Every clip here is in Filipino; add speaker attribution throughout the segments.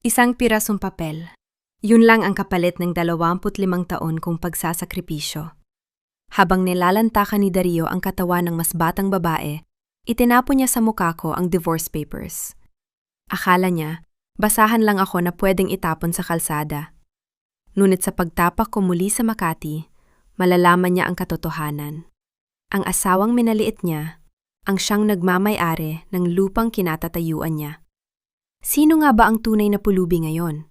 Speaker 1: Isang pirasong papel. Yun lang ang kapalit ng 25 taon kong pagsasakripisyo. Habang nilalantakan ni Dario ang katawan ng mas batang babae, itinapon niya sa mukha ko ang divorce papers. Akala niya, basahan lang ako na pwedeng itapon sa kalsada. Ngunit sa pagtapak ko muli sa Makati, malalaman niya ang katotohanan. Ang asawang minaliit niya, ang siyang nagmamay-ari ng lupang kinatatayuan niya. Sino nga ba ang tunay na pulubi ngayon?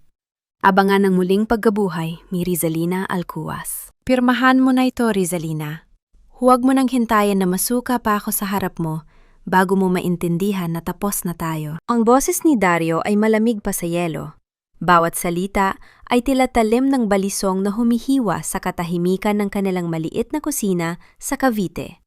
Speaker 1: Abangan ang muling pagkabuhay ni Rizalina Alcuaz. Pirmahan mo na ito, Rizalina. Huwag mo nang hintayin na masuka pa ako sa harap mo bago mo maintindihan na tapos na tayo. Ang boses ni Dario ay malamig pa sa yelo. Bawat salita ay tila talim ng balisong na humihiwa sa katahimikan ng kanilang maliit na kusina sa Cavite.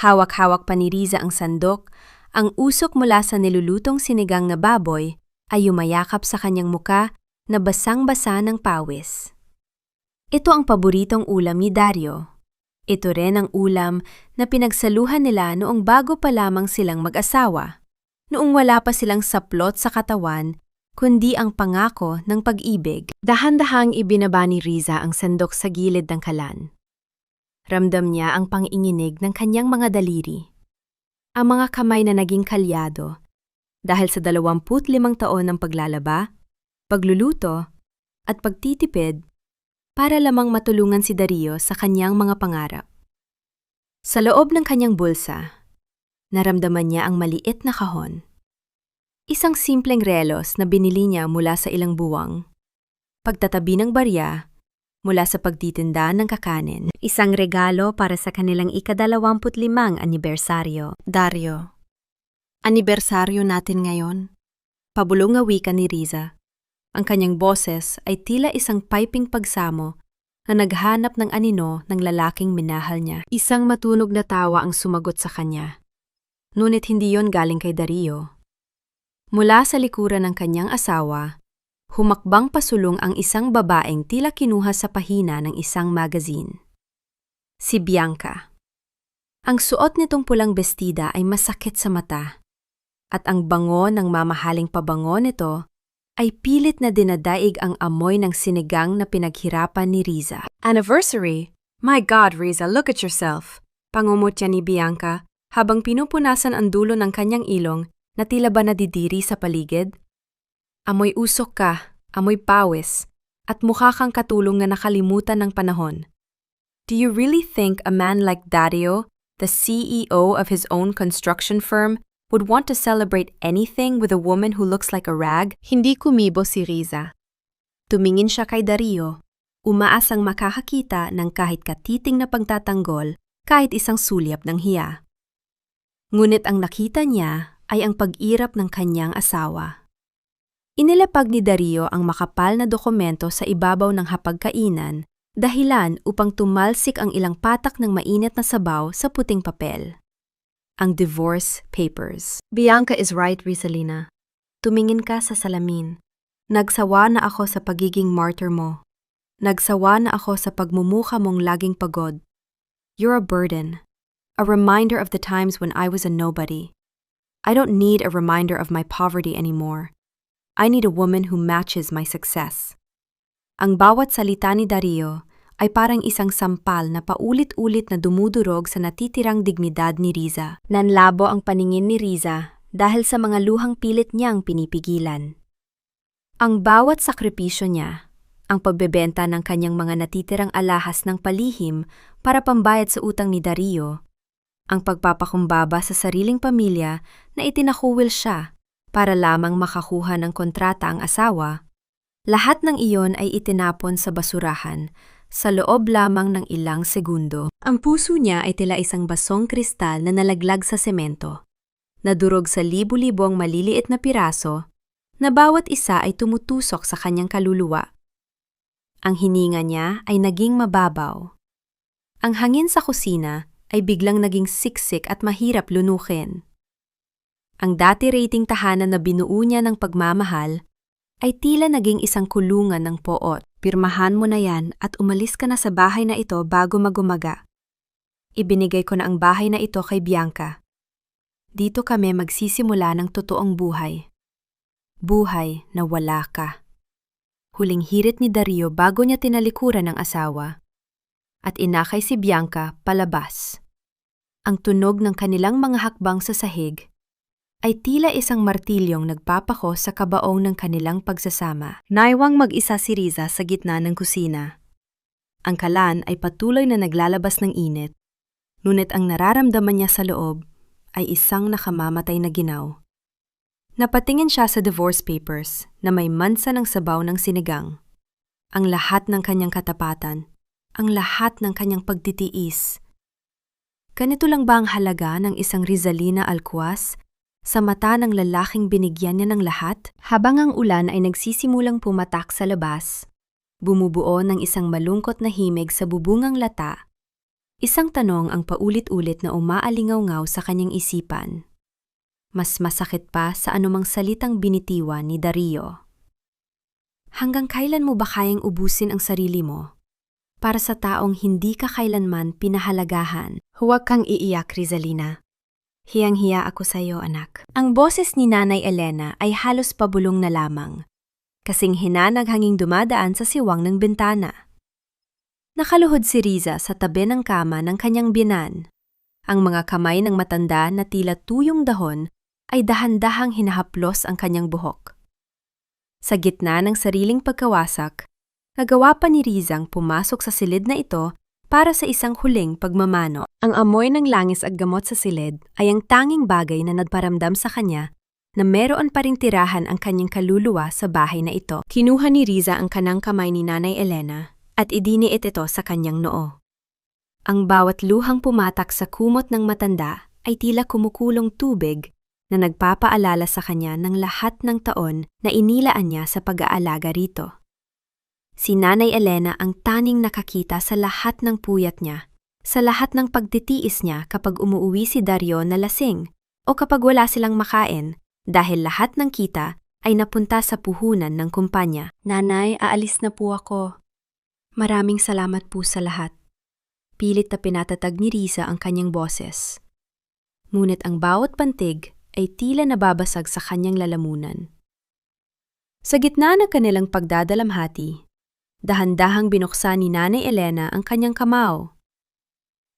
Speaker 1: Hawak-hawak pa ni Riza ang sandok, ang usok mula sa nilulutong sinigang na baboy ay yumayakap sa kanyang muka na basang-basa ng pawis. Ito ang paboritong ulam ni Dario. Ito rin ang ulam na pinagsaluhan nila noong bago pa lamang silang mag-asawa, noong wala pa silang saplot sa katawan, kundi ang pangako ng pag-ibig. Dahan-dahang ibinaba ni Riza ang sandok sa gilid ng kalan. Ramdam niya ang panginginig ng kanyang mga daliri. Ang mga kamay na naging kalyado dahil sa 25 taon ng paglalaba, pagluluto, at pagtitipid para lamang matulungan si Dario sa kanyang mga pangarap. Sa loob ng kanyang bulsa, naramdaman niya ang maliit na kahon. Isang simpleng relos na binili niya mula sa ilang buwang. Pagtatabi ng barya mula sa pagtitinda ng kakanin. Isang regalo para sa kanilang ika-25 anibersaryo. Dario, anibersaryo natin ngayon. Pabulong nga wika ni Riza. Ang kanyang boses ay tila isang piping pagsamo na naghanap ng anino ng lalaking minahal niya. Isang matunog na tawa ang sumagot sa kanya. Ngunit hindi yon galing kay Dario. Mula sa likuran ng kanyang asawa, humakbang pasulong ang isang babaeng tila kinuha sa pahina ng isang magazine. Si Bianca. Ang suot nitong pulang bestida ay masakit sa mata, at ang bango ng mamahaling pabango nito ay pilit na dinadaig ang amoy ng sinigang na pinaghirapan ni Riza. Anniversary? My God, Riza, look at yourself! Pangumutya ni Bianca habang pinupunasan ang dulo ng kanyang ilong na tila ba nadidiri sa paligid. Amoy usok ka, amoy pawis, at mukha kang katulong na nakalimutan ng panahon. Do you really think a man like Dario, the CEO of his own construction firm, would want to celebrate anything with a woman who looks like a rag? Hindi kumibo si Riza. Tumingin siya kay Dario, umaasang makakakita ng kahit katiting na pagtatanggol, kahit isang sulyap ng hiya. Ngunit ang nakita niya ay ang pag-irap ng kanyang asawa. Inilapag ni Dario ang makapal na dokumento sa ibabaw ng hapagkainan, dahilan upang tumalsik ang ilang patak ng mainit na sabaw sa puting papel. Ang divorce papers. Bianca is right, Rizalina. Tumingin ka sa salamin. Nagsawa na ako sa pagiging martyr mo. Nagsawa na ako sa pagmumukha mong laging pagod. You're a burden. A reminder of the times when I was a nobody. I don't need a reminder of my poverty anymore. I need a woman who matches my success. Ang bawat salita ni Dario ay parang isang sampal na paulit-ulit na dumudurog sa natitirang dignidad ni Riza. Nanlabo ang paningin ni Riza dahil sa mga luhang pilit niyang pinipigilan. Ang bawat sakripisyo niya, ang pagbebenta ng kanyang mga natitirang alahas ng palihim para pambayad sa utang ni Dario, ang pagpapakumbaba sa sariling pamilya na itinakuwil siya para lamang makakuha ng kontrata ang asawa, lahat ng iyon ay itinapon sa basurahan sa loob lamang ng ilang segundo. Ang puso niya ay tila isang basong kristal na nalaglag sa semento, nadurog sa libu-libong maliliit na piraso na bawat isa ay tumutusok sa kanyang kaluluwa. Ang hininga niya ay naging mababaw. Ang hangin sa kusina ay biglang naging siksik at mahirap lunukin. Ang dati rating tahanan na binuo niya ng pagmamahal ay tila naging isang kulungan ng poot. Pirmahan mo na yan at umalis ka na sa bahay na ito bago magumaga. Ibinigay ko na ang bahay na ito kay Bianca. Dito kami magsisimula ng totoong buhay. Buhay na wala ka. Huling hirit ni Dario bago niya tinalikuran ng asawa. At inakay si Bianca palabas. Ang tunog ng kanilang mga hakbang sa sahig ay tila isang martilyong nagpapako sa kabaong ng kanilang pagsasama. Naiwang mag-isa si Riza sa gitna ng kusina. Ang kalan ay patuloy na naglalabas ng init, ngunit ang nararamdaman niya sa loob ay isang nakamamatay na ginaw. Napatingin siya sa divorce papers na may mansa ng sabaw ng sinigang. Ang lahat ng kanyang katapatan, ang lahat ng kanyang pagtitiis. Ganito lang ba ang halaga ng isang Rizalina Alcuaz sa mata ng lalaking binigyan niya ng lahat? Habang ang ulan ay nagsisimulang pumatak sa labas, bumubuo ng isang malungkot na himig sa bubungang lata. Isang tanong ang paulit-ulit na umaalingaw-ngaw sa kanyang isipan. Mas masakit pa sa anumang salitang binitiwan ni Dario. Hanggang kailan mo ba kayang ubusin ang sarili mo para sa taong hindi ka kailanman pinahalagahan? Huwag kang iiyak, Rizalina. Hiyang-hiya ako sa iyo, anak. Ang boses ni Nanay Elena ay halos pabulong na lamang, kasing hinanag hanging dumadaan sa siwang ng bintana. Nakaluhod si Riza sa tabi ng kama ng kanyang biyenan. Ang mga kamay ng matanda na tila tuyong dahon ay dahan-dahang hinahaplos ang kanyang buhok. Sa gitna ng sariling pagkawasak, nagawa pa ni Rizang pumasok sa silid na ito para sa isang huling pagmamano. Ang amoy ng langis at gamot sa silid ay ang tanging bagay na nagparamdam sa kanya na meron pa ring tirahan ang kanyang kaluluwa sa bahay na ito. Kinuha ni Riza ang kanang kamay ni Nanay Elena at idiniit ito sa kanyang noo. Ang bawat luhang pumatak sa kumot ng matanda ay tila kumukulong tubig na nagpapaalala sa kanya ng lahat ng taon na inilaan niya sa pag-aalaga rito. Si Nanay Elena ang tanging nakakita sa lahat ng puyat niya, sa lahat ng pagtitiis niya kapag umuwi si Dario na lasing o kapag wala silang makain dahil lahat ng kita ay napunta sa puhunan ng kumpanya. Nanay, aalis na po ako. Maraming salamat po sa lahat. Pilit na pinatatag ni Riza ang kanyang boses. Ngunit ang bawat pantig ay tila nababasag sa kanyang lalamunan. Sa gitna ng kanilang pagdadalamhati, dahan-dahang binuksan ni Nanay Elena ang kanyang kamao.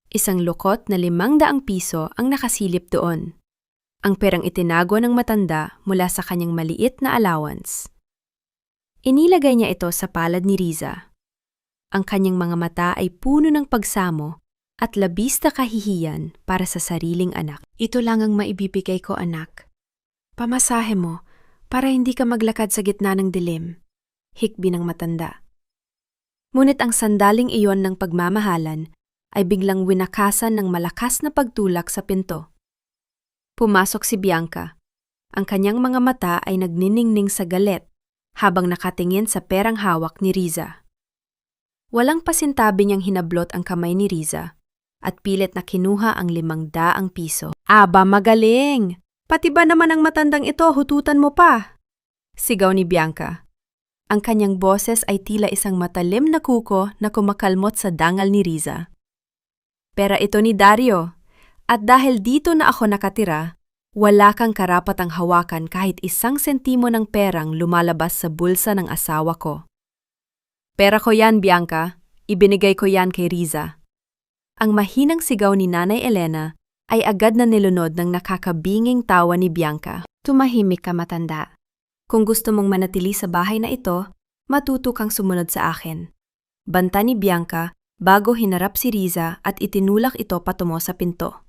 Speaker 1: Isang lukot na 500 piso ang nakasilip doon. Ang perang itinago ng matanda mula sa kanyang maliit na allowance. Inilagay niya ito sa palad ni Riza. Ang kanyang mga mata ay puno ng pagsamo at labis na kahihiyan para sa sariling anak. Ito lang ang maibibigay ko, anak. Pamasahe mo para hindi ka maglakad sa gitna ng dilim. Hikbi ng matanda. Ngunit ang sandaling iyon ng pagmamahalan ay biglang winakasan ng malakas na pagtulak sa pinto. Pumasok si Bianca. Ang kanyang mga mata ay nagniningning sa galit habang nakatingin sa perang hawak ni Riza. Walang pasintabi niyang hinablot ang kamay ni Riza at pilit na kinuha ang 500 piso. Aba, magaling! Pati ba naman ang matandang ito, hututan mo pa? Sigaw ni Bianca. Ang kanyang boses ay tila isang matalim na kuko na kumakalmot sa dangal ni Riza. Pera ito ni Dario, at dahil dito na ako nakatira, wala kang karapatang hawakan kahit 1 sentimo ng perang lumalabas sa bulsa ng asawa ko. Pera ko yan, Bianca. Ibinigay ko yan kay Riza. Ang mahinang sigaw ni Nanay Elena ay agad na nilunod ng nakakabinging tawa ni Bianca. Tumahimik ka, matanda. Kung gusto mong manatili sa bahay na ito, matuto kang sumunod sa akin. Banta ni Bianca bago hinarap si Riza at itinulak ito patungo sa pinto.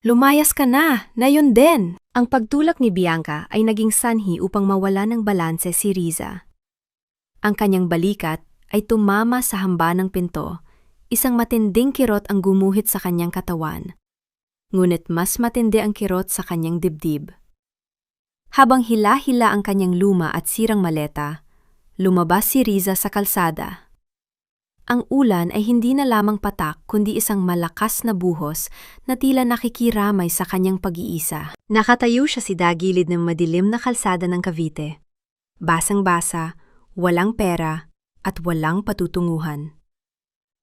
Speaker 1: Lumayas ka na yun din! Ang pagtulak ni Bianca ay naging sanhi upang mawala ng balanse si Riza. Ang kanyang balikat ay tumama sa hamba ng pinto. Isang matinding kirot ang gumuhit sa kanyang katawan. Ngunit mas matindi ang kirot sa kanyang dibdib. Habang hila-hila ang kanyang luma at sirang maleta, lumabas si Riza sa kalsada. Ang ulan ay hindi na lamang patak kundi isang malakas na buhos na tila nakikiramay sa kanyang pag-iisa. Nakatayo siya sa gilid ng madilim na kalsada ng Cavite. Basang-basa, walang pera, at walang patutunguhan.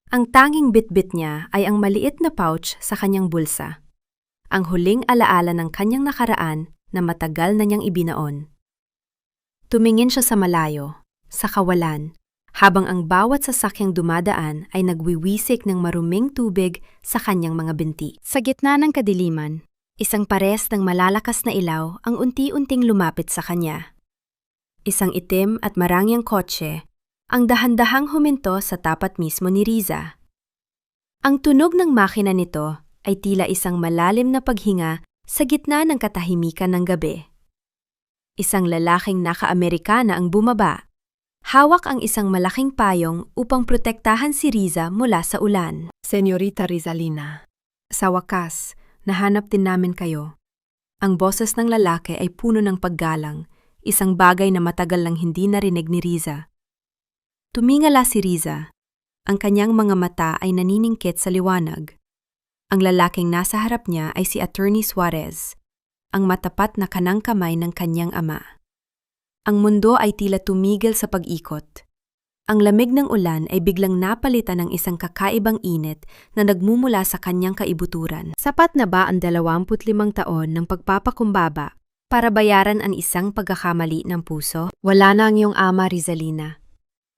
Speaker 1: Ang tanging bitbit niya ay ang maliit na pouch sa kanyang bulsa. Ang huling alaala ng kanyang nakaraan na matagal na niyang ibinaon. Tumingin siya sa malayo, sa kawalan, habang ang bawat sasakyang dumadaan ay nagwiwisik ng maruming tubig sa kanyang mga binti. Sa gitna ng kadiliman, isang pares ng malalakas na ilaw ang unti-unting lumapit sa kanya. Isang itim at marangyang kotse ang dahan-dahang huminto sa tapat mismo ni Riza. Ang tunog ng makina nito ay tila isang malalim na paghinga sa gitna ng katahimikan ng gabi. Isang lalaking naka-Amerikana ang bumaba. Hawak ang isang malaking payong upang protektahan si Riza mula sa ulan.
Speaker 2: Senyorita Rizalina,
Speaker 1: Sa wakas, nahanap din namin kayo. Ang boses ng lalaki ay puno ng paggalang, isang bagay na matagal lang hindi narinig ni Riza. Tumingala si Riza. Ang kanyang mga mata ay naniningkit sa liwanag. Ang lalaking nasa harap niya ay si Attorney Suarez, ang matapat na kanang kamay ng kanyang ama. Ang mundo ay tila tumigil sa pag-ikot. Ang lamig ng ulan ay biglang napalitan ng isang kakaibang init na nagmumula sa kanyang kaibuturan. Sapat na ba ang 25 taon ng pagpapakumbaba para bayaran ang isang pagkakamali ng puso? Wala na ang iyong ama, Rizalina.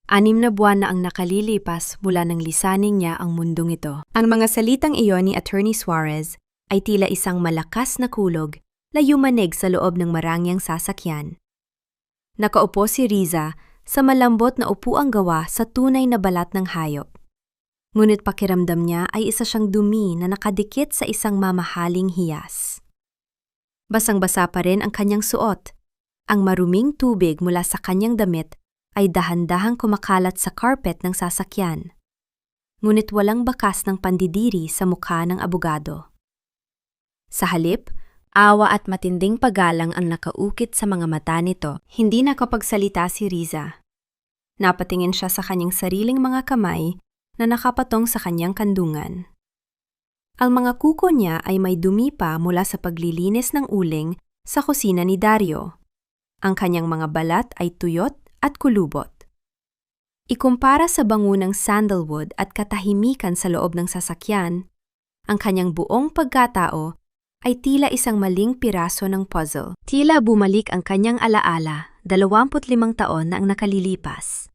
Speaker 1: 6 na buwan na ang nakalilipas mula nang lisaning niya ang mundong ito. Ang mga salitang iyon ni Attorney Suarez ay tila isang malakas na kulog na yumanig sa loob ng marangyang sasakyan. Nakaupo si Riza sa malambot na upuang gawa sa tunay na balat ng hayop. Ngunit pakiramdam niya ay isa siyang dumi na nakadikit sa isang mamahaling hiyas. Basang-basa pa rin ang kanyang suot. Ang maruming tubig mula sa kanyang damit ay dahan-dahang kumakalat sa carpet ng sasakyan. Ngunit walang bakas ng pandidiri sa mukha ng abogado. Sa halip, awa at matinding paggalang ang nakaukit sa mga mata nito. Hindi nakapagsalita si Riza. Napatingin siya sa kanyang sariling mga kamay na nakapatong sa kanyang kandungan. Ang mga kuko niya ay may dumi pa mula sa paglilinis ng uling sa kusina ni Dario. Ang kanyang mga balat ay tuyot at kulubot. Ikumpara sa bango ng sandalwood at katahimikan sa loob ng sasakyan, ang kanyang buong pagkatao ay tila isang maling piraso ng puzzle. Tila bumalik ang kanyang alaala, 25 taon na ang nakalilipas.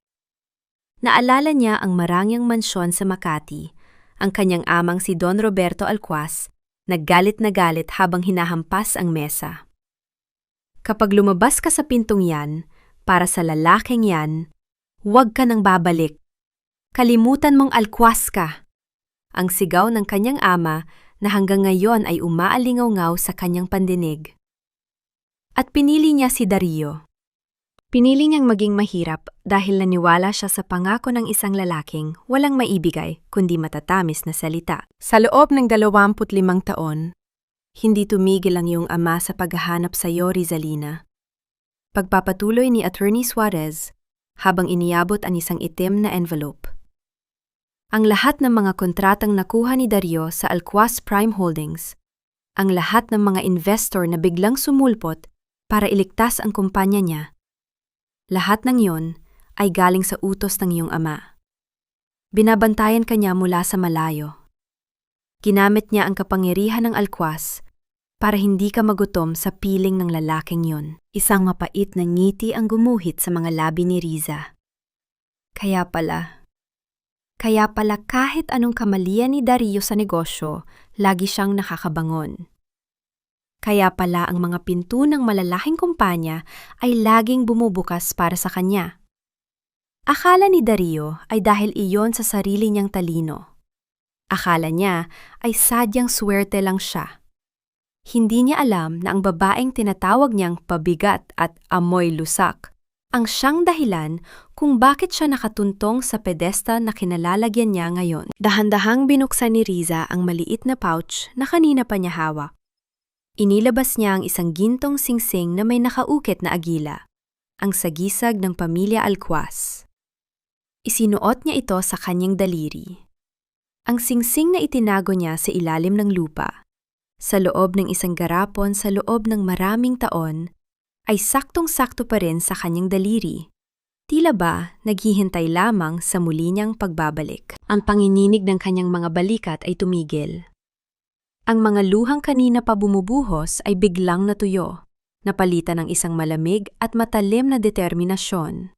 Speaker 1: Naalala niya ang marangyang mansyon sa Makati, ang kanyang amang si Don Roberto Alcuaz, naggalit na galit habang hinahampas ang mesa. Kapag lumabas ka sa pintong yan, para sa lalaking yan, huwag ka nang babalik. Kalimutan mong Alcuaz ka. Ang sigaw ng kanyang ama na hanggang ngayon ay umaalingaw-ngaw sa kanyang pandinig. At pinili niya si Dario. Pinili niyang maging mahirap dahil naniwala siya sa pangako ng isang lalaking walang maibigay kundi matatamis na salita. Sa loob ng 25 taon, hindi tumigil ang iyong ama sa paghahanap sa iyo, Rizalina. Pagpapatuloy ni Attorney Suarez habang iniyabot ang isang itim na envelope. Ang lahat ng mga kontratang nakuha ni Dario sa Alcuaz Prime Holdings, ang lahat ng mga investor na biglang sumulpot para iligtas ang kumpanya niya, lahat ng yon ay galing sa utos ng iyong ama. Binabantayan ka niya mula sa malayo. Ginamit niya ang kapangyarihan ng Alcuaz para hindi ka magutom sa piling ng lalaking yon. Isang mapait na ngiti ang gumuhit sa mga labi ni Riza. Kaya pala kahit anong kamalian ni Dario sa negosyo, lagi siyang nakakabangon. Kaya pala ang mga pinto ng malalaking kumpanya ay laging bumubukas para sa kanya. Akala ni Dario ay dahil iyon sa sarili niyang talino. Akala niya ay sadyang swerte lang siya. Hindi niya alam na ang babaeng tinatawag niyang pabigat at amoy lusak ang siyang dahilan kung bakit siya nakatuntong sa pedestal na kinalalagyan niya ngayon. Dahan-dahang binuksan ni Riza ang maliit na pouch na kanina pa niya hawak. Inilabas niya ang isang gintong singsing na may nakaukit na agila, ang sagisag ng pamilya Alcuaz. Isinuot niya ito sa kanyang daliri. Ang singsing na itinago niya sa ilalim ng lupa, sa loob ng isang garapon sa loob ng maraming taon, ay saktong-sakto pa rin sa kanyang daliri. Tila ba naghihintay lamang sa muli niyang pagbabalik. Ang pangininig ng kanyang mga balikat ay tumigil. Ang mga luhang kanina pa bumubuhos ay biglang natuyo. napalitan ng isang malamig at matalim na determinasyon.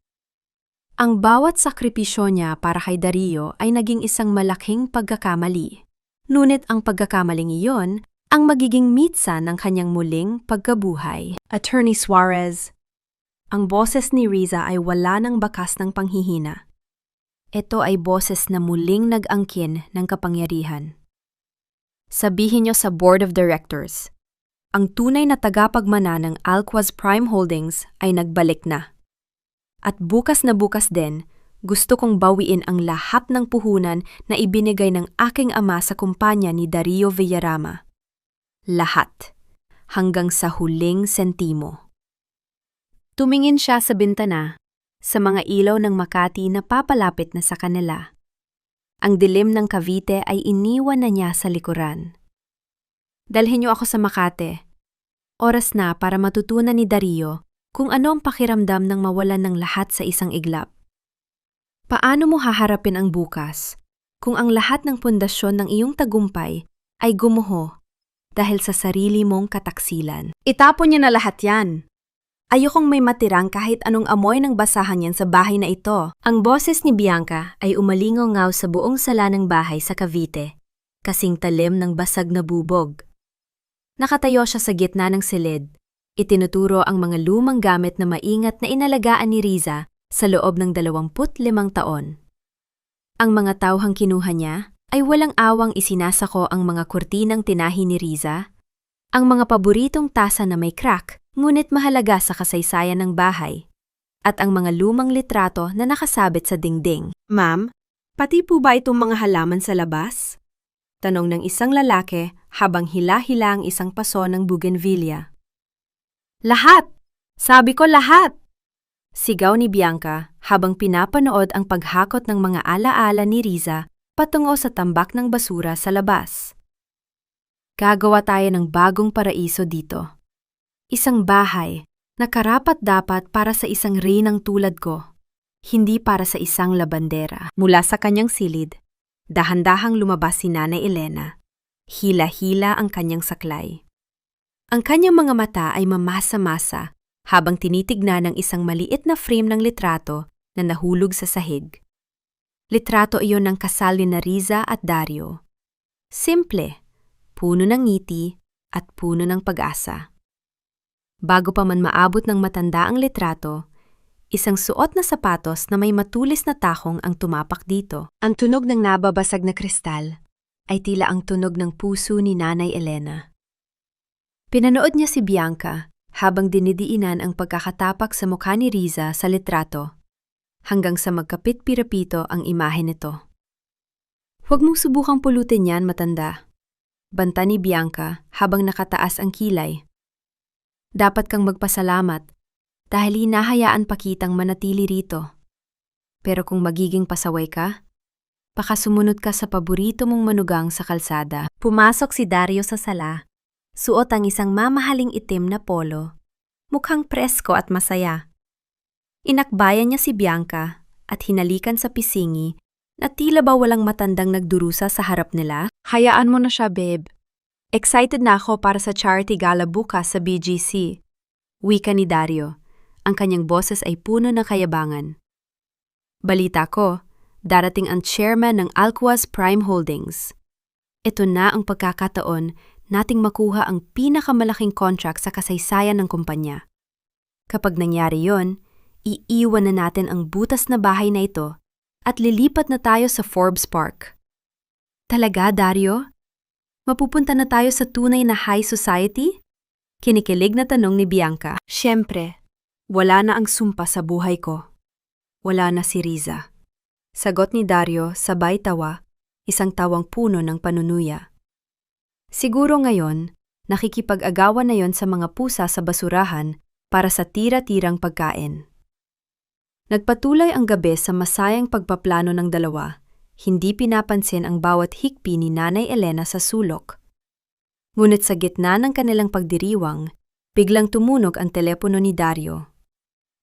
Speaker 1: Ang bawat sakripisyo niya para kay Dario ay naging isang malaking pagkakamali. Ngunit ang pagkakamaling iyon ang magiging mitsa ng kanyang muling pagkabuhay. Attorney Suarez. Ang boses ni Riza ay wala ng bakas ng panghihina. Ito ay boses na muling nag-angkin ng kapangyarihan. Sabihin niyo sa Board of Directors, ang tunay na tagapagmana ng Alquaz Prime Holdings ay nagbalik na. At bukas na bukas din, gusto kong bawiin ang lahat ng puhunan na ibinigay ng aking ama sa kumpanya ni Dario Villarama. Lahat, hanggang sa huling sentimo. Tumingin siya sa bintana, sa mga ilaw ng Makati na papalapit na sa kanila. Ang dilim ng Cavite ay iniwan na niya sa likuran. Dalhin niyo ako sa Makati. Oras na para matutunan ni Dario kung ano ang pakiramdam ng mawalan ng lahat sa isang iglap. Paano mo haharapin ang bukas kung ang lahat ng pundasyon ng iyong tagumpay ay gumuho dahil sa sarili mong kataksilan? Itapon niya na lahat yan. Ayokong may matirang kahit anong amoy ng basahan yan sa bahay na ito. Ang boses ni Bianca ay umalingaw sa buong sala ng bahay sa Cavite, kasing talim ng basag na bubog. Nakatayo siya sa gitna ng silid. Itinuturo ang mga lumang gamit na maingat na inalagaan ni Riza sa loob ng 25 taon. Ang mga tauhang kinuha niya ay walang awang isinasako ang mga kurtinang tinahi ni Riza, ang mga paboritong tasa na may crack ngunit mahalaga sa kasaysayan ng bahay, at ang mga lumang litrato na nakasabit sa dingding. Ma'am, pati po ba itong mga halaman sa labas? Tanong ng isang lalaki habang hila-hila ang isang paso ng bougainvillea. Lahat! Sabi ko lahat! Sigaw ni Bianca habang pinapanood ang paghakot ng mga alaala ni Riza patungo sa tambak ng basura sa labas. Gagawa tayo ng bagong paraiso dito. Isang bahay na karapat-dapat para sa isang reynang tulad ko, hindi para sa isang labandera. Mula sa kanyang silid, dahan-dahang lumabas si Nanay Elena. Hila-hila ang kanyang saklay. Ang kanyang mga mata ay mamasa-masa habang tinitignan ng isang maliit na frame ng litrato na nahulog sa sahig. Litrato iyon ng kasal ni Riza at Dario. Simple, puno ng ngiti at puno ng pag-asa. Bago pa man maabot ng matanda ang litrato, isang suot na sapatos na may matulis na takong ang tumapak dito. Ang tunog ng nababasag na kristal ay tila ang tunog ng puso ni Nanay Elena. Pinanood niya si Bianca habang dinidiinan ang pagkakatapak sa mukha ni Riza sa litrato, hanggang sa magkapit-pirapito ang imahe nito. Huwag mong subukang pulutin yan, matanda. Banta ni Bianca habang nakataas ang kilay. Dapat kang magpasalamat dahil hinahayaan pa kitang manatili rito. Pero kung magiging pasaway ka, baka sumunod ka sa paborito mong manugang sa kalsada. Pumasok si Dario sa sala. Suot ang isang mamahaling itim na polo. Mukhang presko at masaya. Inakbayan niya si Bianca at hinalikan sa pisingi na tila ba walang matandang nagdurusa sa harap nila. Hayaan mo na siya, babe. Excited na ako para sa charity gala bukas sa BGC. Wika ni Dario. Ang kanyang boses ay puno ng kayabangan. Balita ko, darating ang chairman ng Alquaz Prime Holdings. Ito na ang pagkakataon nating makuha ang pinakamalaking contract sa kasaysayan ng kumpanya. Kapag nangyari yon, iiwan na natin ang butas na bahay na ito at lilipat na tayo sa Forbes Park. Talaga, Dario? Mapupunta na tayo sa tunay na high society? Kinikilig na tanong ni Bianca. Siyempre, wala na ang sumpa sa buhay ko. Wala na si Riza. Sagot ni Dario sabay tawa, isang tawang puno ng panunuya. Siguro ngayon, nakikipag-agawan na yon sa mga pusa sa basurahan para sa tira-tirang pagkain. Nagpatuloy ang gabi sa masayang pagpaplano ng dalawa. Hindi pinapansin ang bawat hikbi ni Nanay Elena sa sulok. Ngunit sa gitna ng kanilang pagdiriwang, biglang tumunog ang telepono ni Dario.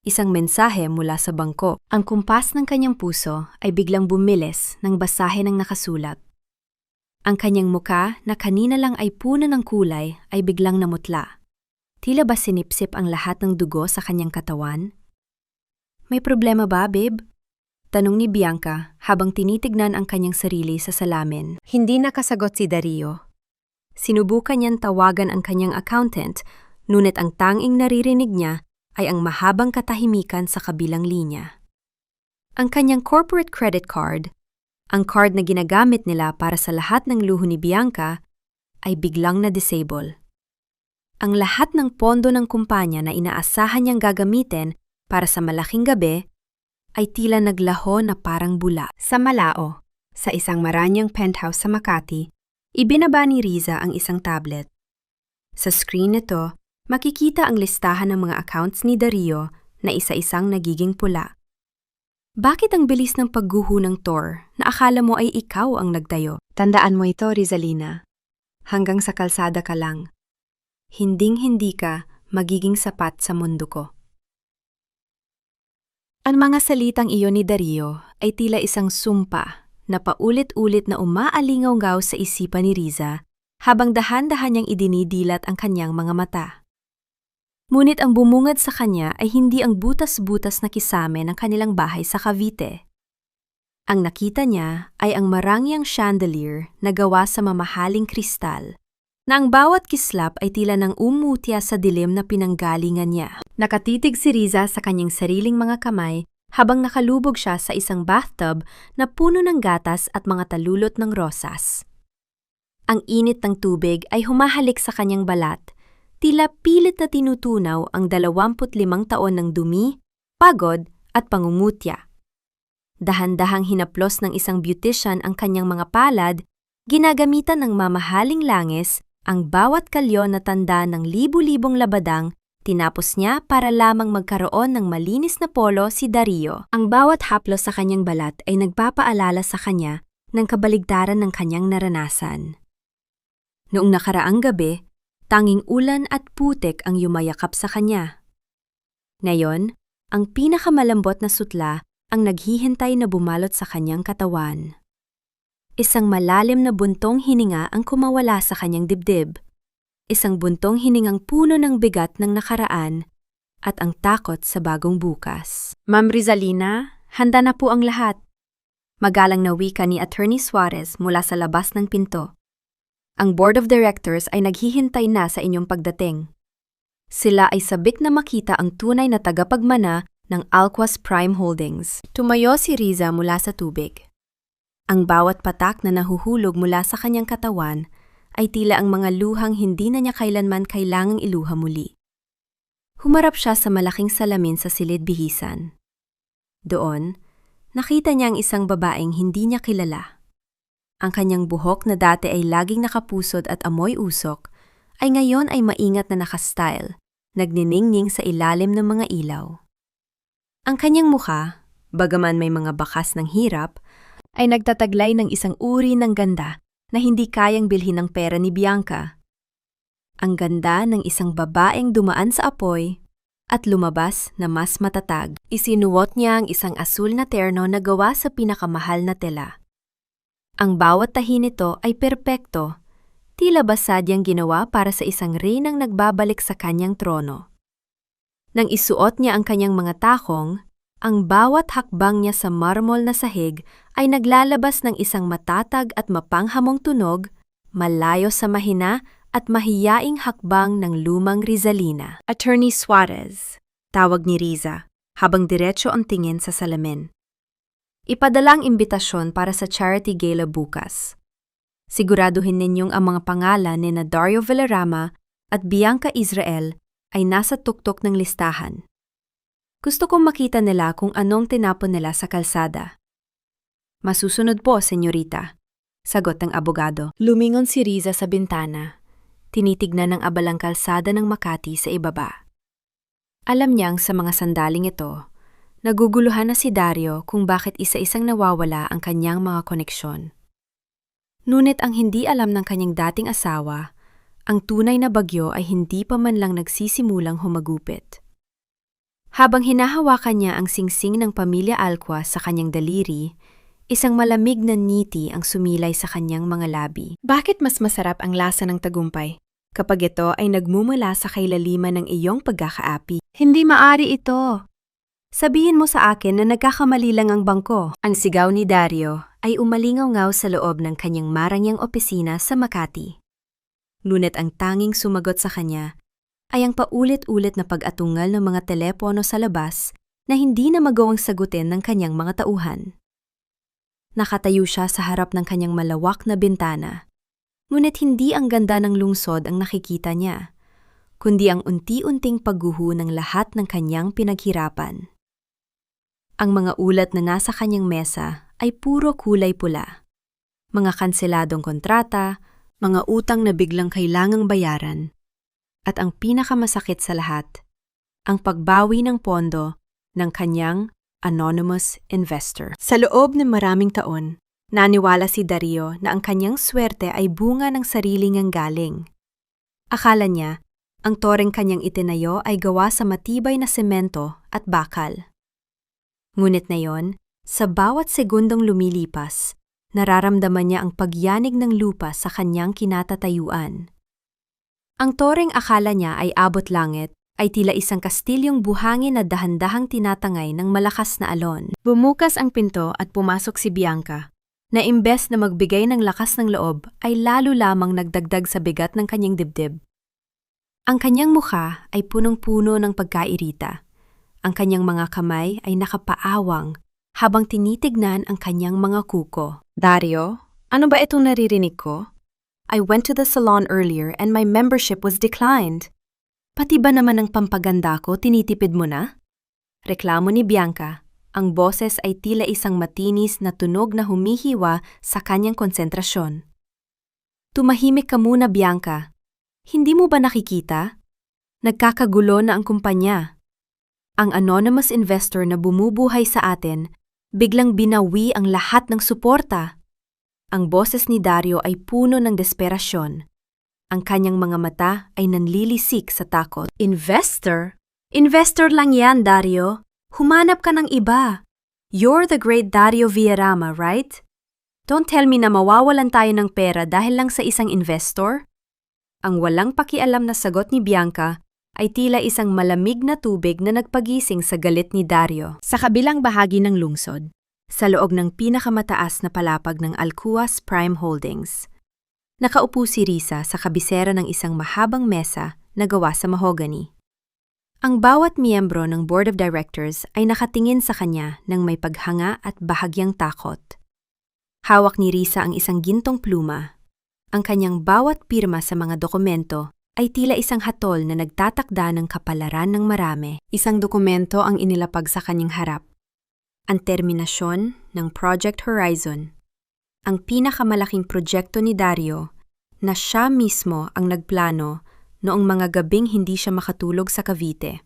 Speaker 1: Isang mensahe mula sa bangko. Ang kumpas ng kanyang puso ay biglang bumilis ng basahe ng nakasulat. Ang kanyang muka na kanina lang ay puno ng kulay ay biglang namutla. Tila ba sinipsip ang lahat ng dugo sa kanyang katawan? May problema ba, babe? Tanong ni Bianca habang tinitignan ang kanyang sarili sa salamin. Hindi nakasagot si Dario. Sinubukan niyang tawagan ang kanyang accountant, ngunit ang tanging naririnig niya ay ang mahabang katahimikan sa kabilang linya. Ang kanyang corporate credit card, ang card na ginagamit nila para sa lahat ng luho ni Bianca, ay biglang na-disable. Ang lahat ng pondo ng kumpanya na inaasahan niyang gagamitin para sa malaking gabi ay tila naglaho na parang bula. Sa Malao, sa isang maranyang penthouse sa Makati, ibinaba ni Riza ang isang tablet. Sa screen nito, makikita ang listahan ng mga accounts ni Dario na isa-isang nagiging pula. Bakit ang bilis ng pagguho ng Tor na akala mo ay ikaw ang nagtayo? Tandaan mo ito, Rizalina. Hanggang sa kalsada ka lang. Hinding-hindi ka magiging sapat sa mundo ko. Ang mga salitang iyon ni Dario ay tila isang sumpa na paulit-ulit na umaalingaw-ngaw sa isipan ni Riza habang dahan-dahan niyang idinidilat ang kanyang mga mata. Ngunit ang bumungad sa kanya ay hindi ang butas-butas na kisame ng kanilang bahay sa Cavite. Ang nakita niya ay ang marangyang chandelier na gawa sa mamahaling kristal, na ang bawat kislap ay tila nang umutya sa dilim na pinanggalingan niya. Nakatitig si Riza sa kanyang sariling mga kamay habang nakalubog siya sa isang bathtub na puno ng gatas at mga talulot ng rosas. Ang init ng tubig ay humahalik sa kanyang balat, tila pilit na tinutunaw ang 25 taon ng dumi, pagod at pangungutya. Dahan-dahang hinaplos ng isang beautician ang kanyang mga palad, ginagamitan ng mamahaling langis ang bawat kalyo na tanda ng libu-libong labadang tinapos niya para lamang magkaroon ng malinis na polo si Dario. Ang bawat haplos sa kanyang balat ay nagpapaalala sa kanya ng kabaligtaran ng kanyang naranasan. Noong nakaraang gabi, tanging ulan at putik ang yumayakap sa kanya. Ngayon, ang pinakamalambot na sutla ang naghihintay na bumalot sa kanyang katawan. Isang malalim na buntong hininga ang kumawala sa kanyang dibdib. Isang buntong hiningang puno ng bigat ng nakaraan at ang takot sa bagong bukas. Ma'am Rizalina, handa na po ang lahat. Magalang na wika ni Attorney Suarez mula sa labas ng pinto. Ang Board of Directors ay naghihintay na sa inyong pagdating. Sila ay sabik na makita ang tunay na tagapagmana ng Alquas Prime Holdings. Tumayo si Riza mula sa tubig. Ang bawat patak na nahuhulog mula sa kanyang katawan ay tila ang mga luhang hindi na niya kailanman kailangang iluha muli. Humarap siya sa malaking salamin sa silid bihisan. Doon, nakita niya ang isang babaeng hindi niya kilala. Ang kanyang buhok na dati ay laging nakapusod at amoy usok, ay ngayon ay maingat na nakastyle, nagniningning sa ilalim ng mga ilaw. Ang kanyang mukha, bagaman may mga bakas ng hirap, ay nagtataglay ng isang uri ng ganda na hindi kayang bilhin ng pera ni Bianca. Ang ganda ng isang babaeng dumaan sa apoy at lumabas na mas matatag. Isinuot niya ang isang asul na terno na gawa sa pinakamahal na tela. Ang bawat tahi nito ay perpekto, tila ba sadyang ginawa para sa isang reynang nagbabalik sa kanyang trono. Nang isuot niya ang kanyang mga takong, ang bawat hakbang niya sa marmol na sahig ay naglalabas ng isang matatag at mapanghamong tunog, malayo sa mahina at mahiyaing hakbang ng lumang Rizalina. Attorney Suarez, tawag ni Riza, habang diretso ang tingin sa salamin. Ipadalang imbitasyon para sa charity gala bukas. Siguraduhin ninyong ang mga pangalan ni Dario Villarama at Bianca Israel ay nasa tuktok ng listahan. Gusto kong makita nila kung anong tinapon nila sa kalsada. Masusunod po, senyorita, sagot ng abogado. Lumingon si Riza sa bintana. Tinitignan ng abalang kalsada ng Makati sa ibaba. Alam niyang sa mga sandaling ito, naguguluhan na si Dario kung bakit isa-isang nawawala ang kanyang mga koneksyon. Ngunit ang hindi alam ng kanyang dating asawa, ang tunay na bagyo ay hindi pa man lang nagsisimulang humagupit. Habang hinahawakan niya ang singsing ng pamilya Alquas sa kanyang daliri, isang malamig na ngiti ang sumilay sa kanyang mga labi. Bakit mas masarap ang lasa ng tagumpay kapag ito ay nagmumula sa kailaliman ng iyong pagkakaapi.
Speaker 2: Hindi maari ito.
Speaker 1: Sabihin mo sa akin na nagkakamali lang ang bangko. Ang sigaw ni Dario ay umalingaw-ngaw sa loob ng kanyang marangyang opisina sa Makati. Ngunit ang tanging sumagot sa kanya ay ang paulit-ulit na pag-atungal ng mga telepono sa labas na hindi na magawang sagutin ng kanyang mga tauhan. Nakatayo siya sa harap ng kanyang malawak na bintana, ngunit hindi ang ganda ng lungsod ang nakikita niya, kundi ang unti-unting pagguho ng lahat ng kanyang pinaghirapan. Ang mga ulat na nasa kanyang mesa ay puro kulay pula. Mga kanseladong kontrata, mga utang na biglang kailangang bayaran, at ang pinakamasakit sa lahat, ang pagbawi ng pondo ng kanyang anonymous investor. Sa loob ng maraming taon, naniwala si Dario na ang kanyang swerte ay bunga ng sarili niyang galing. Akala niya, ang toreng kanyang itinayo ay gawa sa matibay na semento at bakal. Ngunit ngayon, sa bawat segundong lumilipas, nararamdaman niya ang pagyanig ng lupa sa kanyang kinatatayuan. Ang toreng akala niya ay abot langit ay tila isang kastilyong buhangin na dahan-dahang tinatangay ng malakas na alon. Bumukas ang pinto at pumasok si Bianca, na imbes na magbigay ng lakas ng loob ay lalo lamang nagdagdag sa bigat ng kanyang dibdib. Ang kanyang mukha ay punong-puno ng pagkairita. Ang kanyang mga kamay ay nakapaawang habang tinitignan ang kanyang mga kuko. Dario, ano ba itong naririnig ko? I went to the salon earlier and my membership was declined. Pati ba naman ang pampaganda ko tinitipid mo na? Reklamo ni Bianca. Ang boses ay tila isang matinis na tunog na humihiwa sa kanyang konsentrasyon. Tumahimik ka muna, Bianca. Hindi mo ba nakikita? Nagkakagulo na ang kumpanya. Ang anonymous investor na bumubuhay sa atin, biglang binawi ang lahat ng suporta. Ang boses ni Dario ay puno ng desperasyon. Ang kanyang mga mata ay nanlilisik sa takot. Investor? Investor lang yan, Dario. Humanap ka ng iba. You're the great Dario Villarama, right? Don't tell me na mawawalan tayo ng pera dahil lang sa isang investor. Ang walang pakialam na sagot ni Bianca ay tila isang malamig na tubig na nagpagising sa galit ni Dario. Sa kabilang bahagi ng lungsod, sa loob ng pinakamataas na palapag ng Alcuas Prime Holdings, nakaupo si Risa sa kabisera ng isang mahabang mesa na gawa sa mahogany. Ang bawat miyembro ng Board of Directors ay nakatingin sa kanya ng may paghanga at bahagyang takot. Hawak ni Risa ang isang gintong pluma. Ang kanyang bawat pirma sa mga dokumento ay tila isang hatol na nagtatakda ng kapalaran ng marami. Isang dokumento ang inilapag sa kanyang harap. Ang terminasyon ng Project Horizon. Ang pinakamalaking proyekto ni Dario na siya mismo ang nagplano noong mga gabing hindi siya makatulog sa Cavite.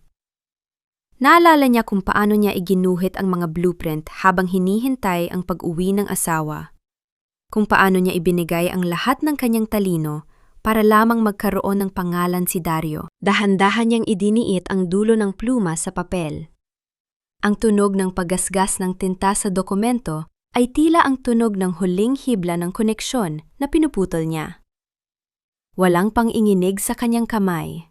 Speaker 1: Naalala niya kung paano niya iginuhit ang mga blueprint habang hinihintay ang pag-uwi ng asawa. Kung paano niya ibinigay ang lahat ng kanyang talino para lamang magkaroon ng pangalan si Dario. Dahan-dahan niyang idiniit ang dulo ng pluma sa papel. Ang tunog ng paggasgas ng tinta sa dokumento ay tila ang tunog ng huling hibla ng koneksyon na pinuputol niya. Walang pang-inginig sa kanyang kamay.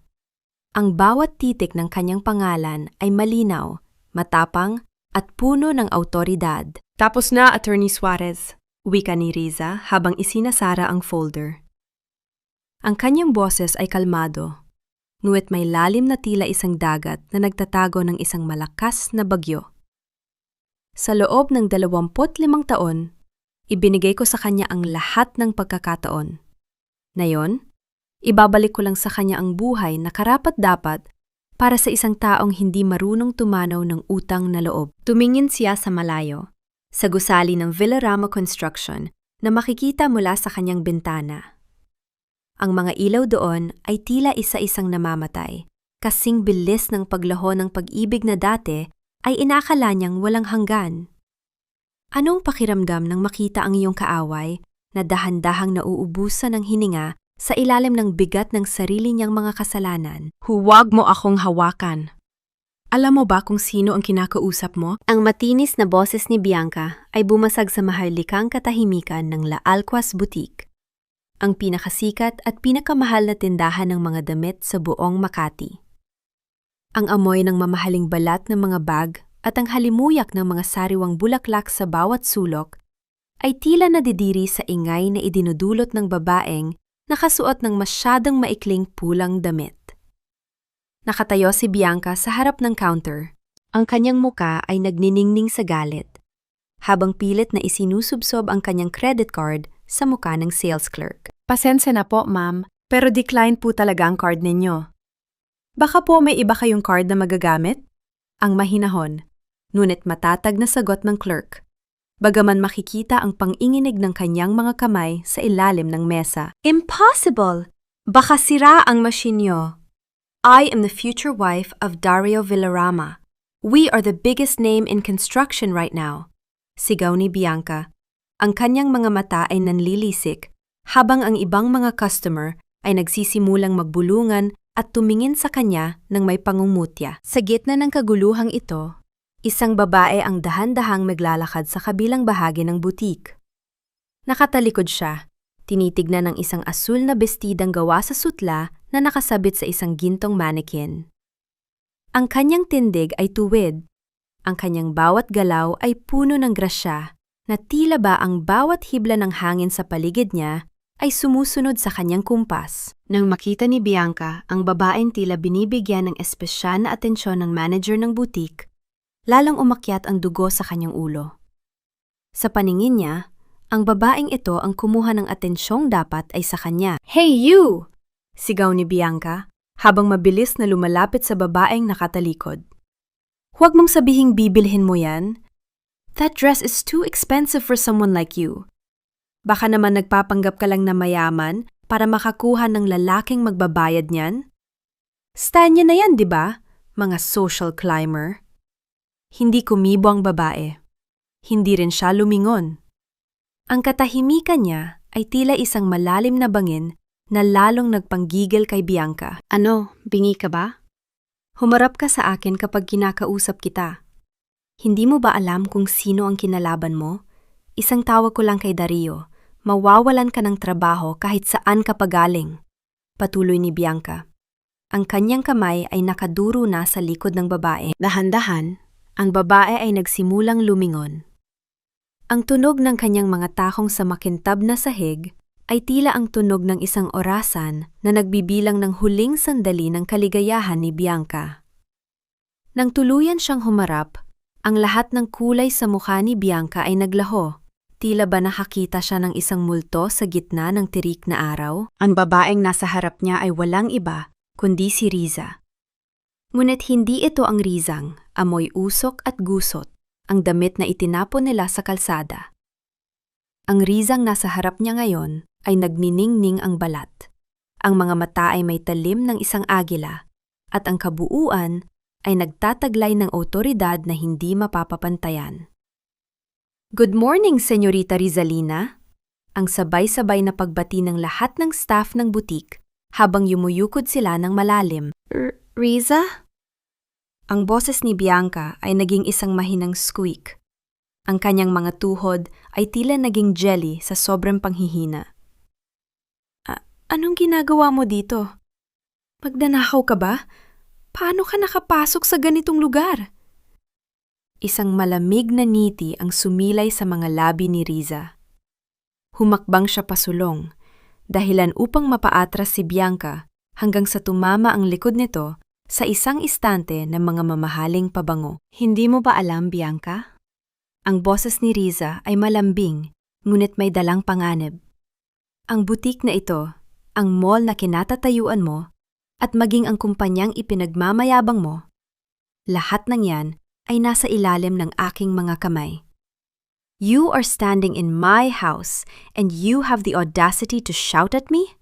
Speaker 1: Ang bawat titik ng kanyang pangalan ay malinaw, matapang, at puno ng awtoridad. Tapos na, Attorney Suarez, wika ni Riza habang isinasara ang folder. Ang kanyang boses ay kalmado, ngunit may lalim na tila isang dagat na nagtatago ng isang malakas na bagyo. Sa loob ng 25 taon, ibinigay ko sa kanya ang lahat ng pagkakataon. Ngayon, ibabalik ko lang sa kanya ang buhay na karapat-dapat para sa isang taong hindi marunong tumanaw ng utang na loob. Tumingin siya sa malayo, sa gusali ng Villarama Construction na makikita mula sa kanyang bintana. Ang mga ilaw doon ay tila isa-isang namamatay, kasing bilis ng paglaho ng pag-ibig na dati ay inakala niyang walang hanggan. Anong pakiramdam nang makita ang iyong kaaway na dahan-dahang nauubusan ng hininga sa ilalim ng bigat ng sarili niyang mga kasalanan? Huwag mo akong hawakan. Alam mo ba kung sino ang kinakausap mo? Ang matinis na boses ni Bianca ay bumasag sa maharlikang katahimikan ng La Alcuas Boutique. ang pinakasikat at pinakamahal na tindahan ng mga damit sa buong Makati. Ang amoy ng mamahaling balat ng mga bag at ang halimuyak ng mga sariwang bulaklak sa bawat sulok ay tila nadidiri sa ingay na idinudulot ng babaeng nakasuot ng masyadong maikling pulang damit. Nakatayo si Bianca sa harap ng counter. Ang kanyang muka ay nagniningning sa galit, habang pilit na isinusubsob ang kanyang credit card sa muka ng sales clerk.
Speaker 2: Pasensya na po, ma'am.
Speaker 1: Pero decline po talaga ang card ninyo. Baka po may iba kayong card na magagamit? Ang mahinahon, ngunit matatag na sagot ng clerk. Bagaman makikita ang panginginig ng kanyang mga kamay sa ilalim ng mesa. Impossible! Baka sira ang machine nyo. I am the future wife of Dario Villarama. We are the biggest name in construction right now. Sigaw ni Bianca. Ang kanyang mga mata ay nanlilisik, habang ang ibang mga customer ay nagsisimulang magbulungan at tumingin sa kanya ng may pangungutya. Sa gitna ng kaguluhang ito, isang babae ang dahan-dahang maglalakad sa kabilang bahagi ng butik. Nakatalikod siya, tinitignan ng isang asul na bestidang gawa sa sutla na nakasabit sa isang gintong mannequin. Ang kanyang tindig ay tuwid. Ang kanyang bawat galaw ay puno ng grasya na tila ba ang bawat hibla ng hangin sa paligid niya ay sumusunod sa kanyang kumpas. Nang makita ni Bianca ang babaeng tila binibigyan ng espesyal na atensyon ng manager ng butik, lalong umakyat ang dugo sa kanyang ulo. Sa paningin niya, ang babaeng ito ang kumuha ng atensyong dapat ay sa kanya. Hey you! Sigaw ni Bianca habang mabilis na lumalapit sa babaeng nakatalikod. Huwag mong sabihing bibilhin mo yan. That dress is too expensive for someone like you. Baka naman nagpapanggap ka lang na mayaman para makakuha ng lalaking magbabayad niyan? Style niya na yan, di ba? Mga social climber. Hindi kumibo ang babae. Hindi rin siya lumingon. Ang katahimikan niya ay tila isang malalim na bangin na lalong nagpanggigil kay Bianca. Ano, bingi ka ba? Humarap ka sa akin kapag kinakausap kita. Hindi mo ba alam kung sino ang kinalaban mo? Isang tawag ko lang kay Dario. Mawawalan ka ng trabaho kahit saan ka pagaling. Patuloy ni Bianca. Ang kanyang kamay ay nakaduro na sa likod ng babae. Dahan-dahan, ang babae ay nagsimulang lumingon. Ang tunog ng kanyang mga takong sa makintab na sahig ay tila ang tunog ng isang orasan na nagbibilang ng huling sandali ng kaligayahan ni Bianca. Nang tuluyan siyang humarap, ang lahat ng kulay sa mukha ni Bianca ay naglaho. Tila ba nakakita siya ng isang multo sa gitna ng tirik na araw? Ang babaeng nasa harap niya ay walang iba, kundi si Riza. Ngunit hindi ito ang Rizang, amoy usok at gusot, ang damit na itinapon nila sa kalsada. Ang Rizang nasa harap niya ngayon ay nagniningning ang balat. Ang mga mata ay may talim ng isang agila, at ang kabuuan ay nagtataglay ng otoridad na hindi mapapapantayan. Good morning, Senyorita Rizalina. Ang sabay-sabay na pagbati ng lahat ng staff ng butik habang yumuyukod sila ng malalim. Riza? Ang boses ni Bianca ay naging isang mahinang squeak. Ang kanyang mga tuhod ay tila naging jelly sa sobrang panghihina. Anong ginagawa mo dito? Magdanakaw ka ba? Paano ka nakapasok sa ganitong lugar? Isang malamig na ngiti ang sumilay sa mga labi ni Riza. Humakbang siya pasulong, dahilan upang mapaatras si Bianca hanggang sa tumama ang likod nito sa isang istante ng mga mamahaling pabango. Hindi mo ba alam, Bianca? Ang boses ni Riza ay malambing, ngunit may dalang panganib. Ang butik na ito, ang mall na kinatatayuan mo, at maging ang kumpanyang ipinagmamayabang mo, lahat ng yan ay nasa ilalim ng aking mga kamay. You are standing in my house and you have the audacity to shout at me?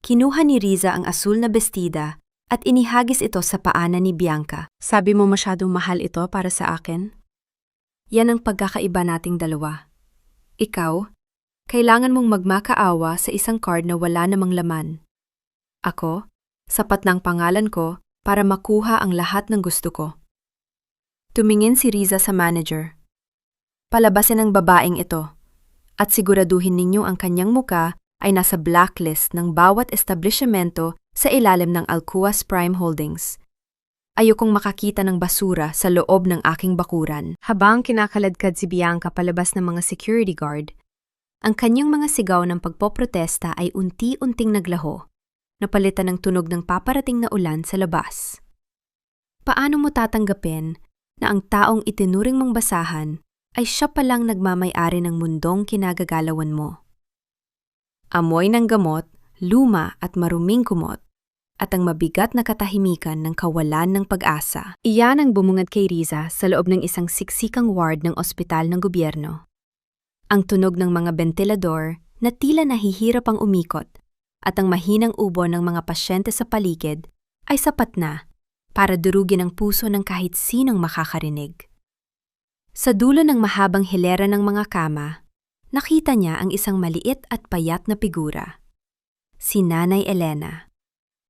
Speaker 1: Kinuha ni Riza ang asul na bestida at inihagis ito sa paanan ni Bianca. Sabi mo masyadong mahal ito para sa akin? Yan ang pagkakaiba nating dalawa. Ikaw, kailangan mong magmakaawa sa isang card na wala namang laman. Ako, sapat ng pangalan ko para makuha ang lahat ng gusto ko. Tumingin si Riza sa manager. Palabasin ang babaeng ito at siguraduhin ninyo ang kanyang muka ay nasa blacklist ng bawat establishmento sa ilalim ng Alcuas Prime Holdings. Ayokong makakita ng basura sa loob ng aking bakuran. Habang kinakaladkad si Bianca palabas ng mga security guard, ang kanyang mga sigaw ng pagpoprotesta ay unti-unting naglaho, napalitan ng tunog ng paparating na ulan sa labas. Paano mo tatanggapin na ang taong itinuring mong basahan ay siya palang nagmamay-ari ng mundong kinagagalawan mo? Amoy ng gamot, luma at maruming kumot, at ang mabigat na katahimikan ng kawalan ng pag-asa. Iyan ang bumungad kay Riza sa loob ng isang siksikang ward ng ospital ng gobyerno. Ang tunog ng mga bentilador na tila nahihirap ang umikot at ang mahinang ubo ng mga pasyente sa paligid ay sapat na para durugin ang puso ng kahit sinong makakarinig. Sa dulo ng mahabang hilera ng mga kama, nakita niya ang isang maliit at payat na figura. Si Nanay Elena.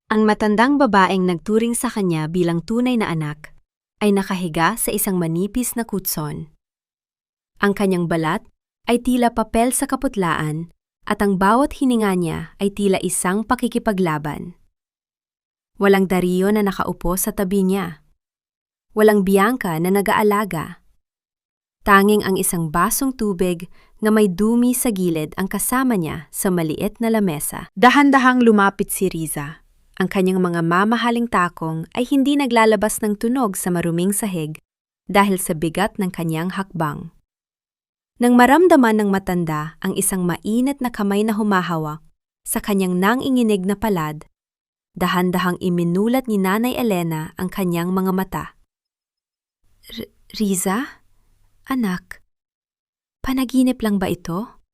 Speaker 1: Ang matandang babaeng nagturing sa kanya bilang tunay na anak ay nakahiga sa isang manipis na kutson. Ang kanyang balat ay tila papel sa kaputlaan at ang bawat hininga niya ay tila isang pakikipaglaban. Walang Dario na nakaupo sa tabi niya. Walang Bianca na nag-aalaga. Tanging ang isang basong tubig na may dumi sa gilid ang kasama niya sa maliit na lamesa. Dahan-dahang lumapit si Riza. Ang kanyang mga mamahaling takong ay hindi naglalabas ng tunog sa maruming sahig dahil sa bigat ng kanyang hakbang. Nang maramdaman ng matanda ang isang mainit na kamay na humahawak sa kanyang nanginginig na palad, dahan-dahang iminulat ni Nanay Elena ang kanyang mga mata. Riza? Anak, panaginip lang ba ito?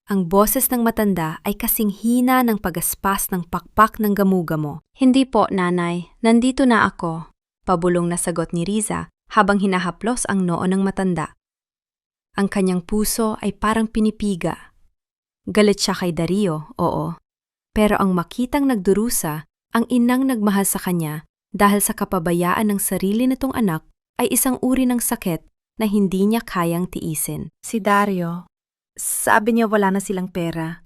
Speaker 1: Ang boses ng matanda ay kasing hina ng pagaspas ng pakpak ng gamugamo. Hindi po, nanay. Nandito na ako. Pabulong na sagot ni Riza habang hinahaplos ang noo ng matanda. Ang kanyang puso ay parang pinipiga. Galit siya kay Dario, oo. Pero ang makitang nagdurusa, ang inang nagmahal sa kanya dahil sa kapabayaan ng sarili nitong anak ay isang uri ng sakit na hindi niya kayang tiisin. Si Dario. Sabi niya wala na silang pera.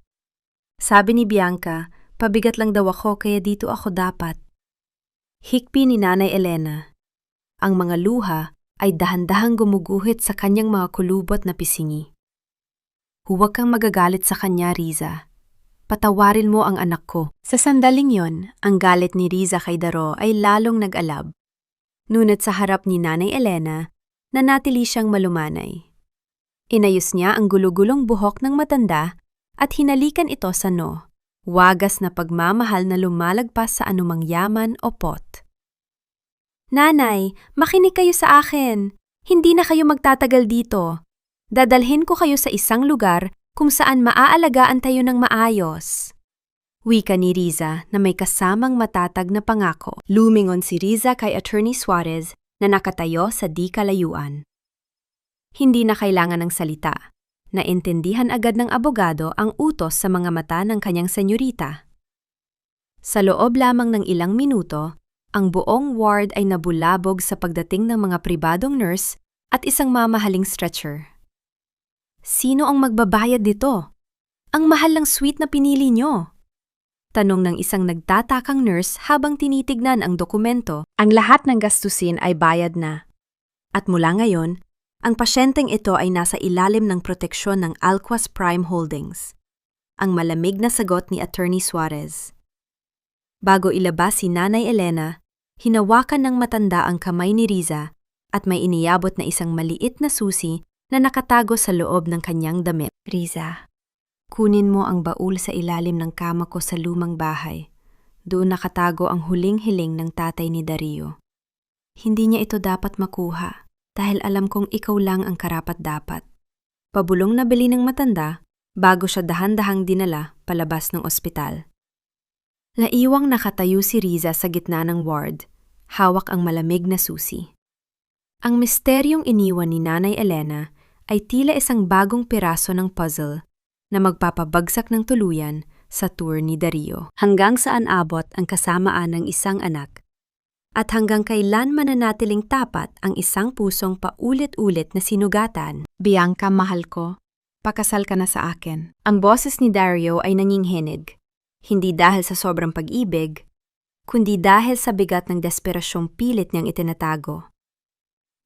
Speaker 1: Sabi ni Bianca, pabigat lang daw ako kaya dito ako dapat. Hikpi ni Nanay Elena. Ang mga luha ay dahan-dahang gumuguhit sa kanyang mga kulubot na pisingi. Huwag kang magagalit sa kanya, Riza. Patawarin mo ang anak ko. Sa sandaling yon, ang galit ni Riza kay Daro ay lalong nag-alab. Ngunit sa harap ni Nanay Elena, nanatili siyang malumanay. Inayos niya ang gulugulong buhok ng matanda at hinalikan ito sa noo, wagas na pagmamahal na lumalagpas sa anumang yaman o pot. Nanay, makinig kayo sa akin. Hindi na kayo magtatagal dito. Dadalhin ko kayo sa isang lugar kung saan maaalagaan tayo ng maayos. Wika ni Riza na may kasamang matatag na pangako. Lumingon si Riza kay Attorney Suarez na nakatayo sa di kalayuan. Hindi na kailangan ng salita. Naintindihan agad ng abogado ang utos sa mga mata ng kanyang senyorita. Sa loob lamang ng ilang minuto, ang buong ward ay nabulabog sa pagdating ng mga pribadong nurse at isang mamahaling stretcher. Sino ang magbabayad dito? Ang mahal ng suite na pinili nyo. Tanong ng isang nagtatakang nurse habang tinitignan ang dokumento. Ang lahat ng gastusin ay bayad na. At mula ngayon, ang pasyenteng ito ay nasa ilalim ng proteksyon ng Alcuas Prime Holdings. Ang malamig na sagot ni Attorney Suarez. Bago ilabas si Nanay Elena, hinawakan ng matanda ang kamay ni Riza at may iniyabot na isang maliit na susi na nakatago sa loob ng kanyang damit. Riza, kunin mo ang baul sa ilalim ng kama ko sa lumang bahay. Doon nakatago ang huling hiling ng tatay ni Dario. Hindi niya ito dapat makuha. Dahil alam kong ikaw lang ang karapat-dapat. Pabulong na bili ng matanda bago siya dahan-dahang dinala palabas ng ospital. Naiwang nakatayo si Riza sa gitna ng ward, hawak ang malamig na susi. Ang misteryong iniwan ni Nanay Elena ay tila isang bagong piraso ng puzzle na magpapabagsak ng tuluyan sa tour ni Dario. Hanggang saan abot ang kasamaan ng isang anak? At hanggang kailan mananatiling tapat ang isang pusong paulit-ulit na sinugatan? Bianca, mahal ko. Pakasal ka na sa akin. Ang boses ni Dario ay nanginginig. Hindi dahil sa sobrang pag-ibig, kundi dahil sa bigat ng desperasyong pilit niyang itinatago.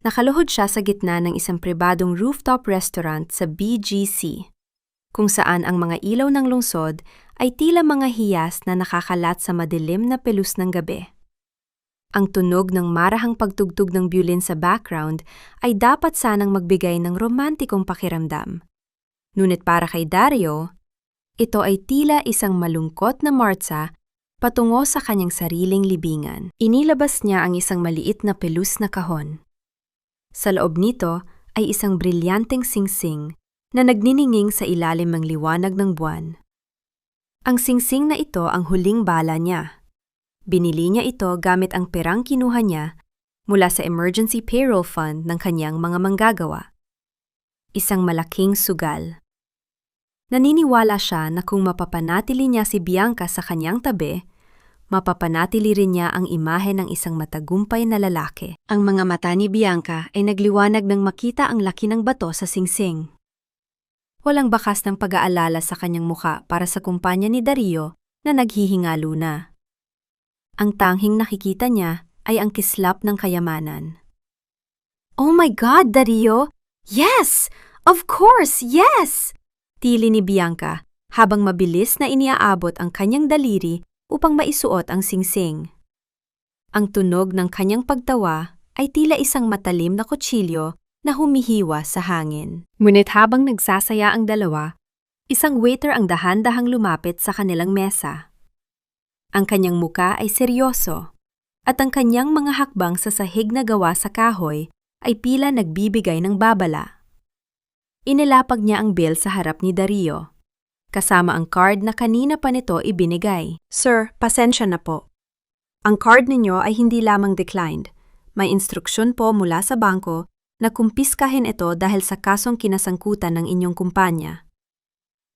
Speaker 1: Nakaluhod siya sa gitna ng isang pribadong rooftop restaurant sa BGC, kung saan ang mga ilaw ng lungsod ay tila mga hiyas na nakakalat sa madilim na pelus ng gabi. Ang tunog ng marahang pagtugtog ng violin sa background ay dapat sanang magbigay ng romantikong pakiramdam. Ngunit para kay Dario, ito ay tila isang malungkot na martsa patungo sa kanyang sariling libingan. Inilabas niya ang isang maliit na pelus na kahon. Sa loob nito ay isang brilyanteng singsing na nagnininging sa ilalim ng liwanag ng buwan. Ang singsing na ito ang huling bala niya. Binili niya ito gamit ang perang kinuha niya mula sa emergency payroll fund ng kanyang mga manggagawa. Isang malaking sugal. Naniniwala siya na kung mapapanatili niya si Bianca sa kanyang tabi, mapapanatili rin niya ang imahe ng isang matagumpay na lalaki. Ang mga mata ni Bianca ay nagliwanag nang makita ang laki ng bato sa singsing. Walang bakas ng pag-aalala sa kanyang muka para sa kumpanya ni Dario na naghihingalo na. Ang tanghing nakikita niya ay ang kislap ng kayamanan. "Oh my God, Dario! Yes! Of course, yes!" Tili ni Bianca habang mabilis na iniaabot ang kanyang daliri upang maisuot ang singsing. Ang tunog ng kanyang pagtawa ay tila isang matalim na kutsilyo na humihiwa sa hangin. Ngunit habang nagsasaya ang dalawa, isang waiter ang dahan-dahang lumapit sa kanilang mesa. Ang kanyang muka ay seryoso, at ang kanyang mga hakbang sa sahig na gawa sa kahoy ay pila nagbibigay ng babala. Inilapag niya ang bill sa harap ni Dario, kasama ang card na kanina pa nito ibinigay. "Sir, pasensya na po. Ang card ninyo ay hindi lamang declined. May instruksyon po mula sa bangko na kumpiskahin ito dahil sa kasong kinasangkutan ng inyong kumpanya."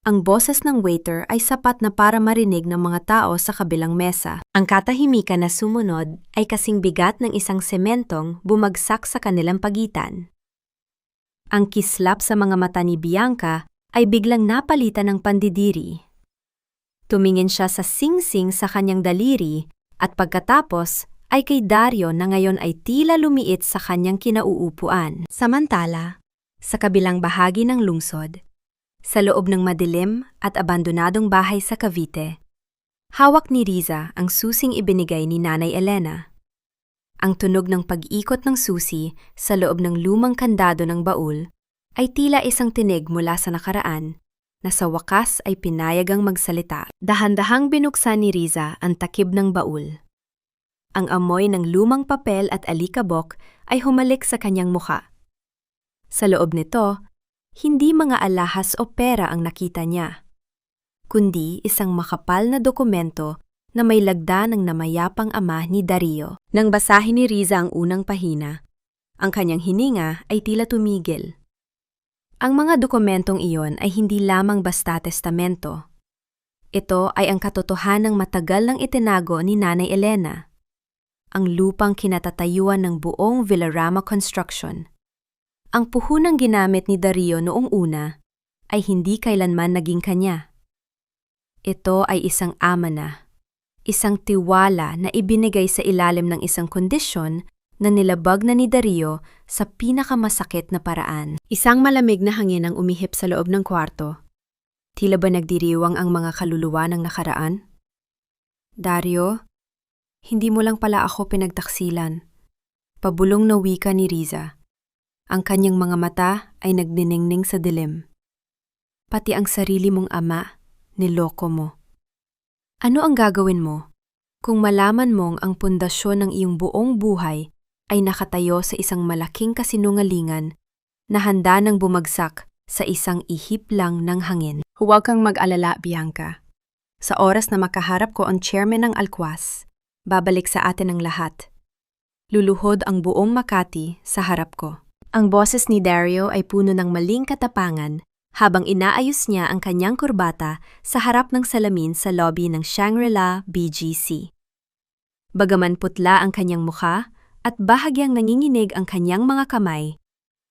Speaker 1: Ang boses ng waiter ay sapat na para marinig ng mga tao sa kabilang mesa. Ang katahimikan na sumunod ay kasing bigat ng isang sementong bumagsak sa kanilang pagitan. Ang kislap sa mga mata ni Bianca ay biglang napalitan ng pandidiri. Tumingin siya sa singsing sa kanyang daliri at pagkatapos ay kay Dario na ngayon ay tila lumiit sa kanyang kinauupuan. Samantala, sa kabilang bahagi ng lungsod, sa loob ng madilim at abandonadong bahay sa Cavite, hawak ni Riza ang susing ibinigay ni Nanay Elena. Ang tunog ng pag-ikot ng susi sa loob ng lumang kandado ng baul ay tila isang tinig mula sa nakaraan na sa wakas ay pinayagang magsalita. Dahan-dahang binuksan ni Riza ang takib ng baul. Ang amoy ng lumang papel at alikabok ay humalik sa kanyang muka. Sa loob nito, hindi mga alahas o pera ang nakita niya, kundi isang makapal na dokumento na may lagda ng namayapang ama ni Dario. Nang basahin ni Riza ang unang pahina, ang kanyang hininga ay tila tumigil. Ang mga dokumentong iyon ay hindi lamang basta testamento. Ito ay ang katotohanang matagal nang itinago ni Nanay Elena, ang lupang kinatatayuan ng buong Villarama Construction. Ang puhunang ginamit ni Dario noong una ay hindi kailanman naging kanya. Ito ay isang amana, isang tiwala na ibinigay sa ilalim ng isang kondisyon na nilabag na ni Dario sa pinakamasakit na paraan. Isang malamig na hangin ang umihip sa loob ng kwarto. Tila ba nagdiriwang ang mga kaluluwa ng nakaraan? "Dario, hindi mo lang pala ako pinagtaksilan." Pabulong na wika ni Riza. Ang kanyang mga mata ay nagniningning sa dilim. "Pati ang sarili mong ama, niloko mo. Ano ang gagawin mo kung malaman mong ang pundasyon ng iyong buong buhay ay nakatayo sa isang malaking kasinungalingan na handa nang bumagsak sa isang ihip lang ng hangin?" "Huwag kang mag-alala, Bianca. Sa oras na makaharap ko ang chairman ng Alquas, babalik sa atin ang lahat. Luluhod ang buong Makati sa harap ko." Ang boses ni Dario ay puno ng maling katapangan habang inaayos niya ang kanyang kurbata sa harap ng salamin sa lobby ng Shangri-La BGC. Bagaman putla ang kanyang mukha at bahagyang nanginginig ang kanyang mga kamay,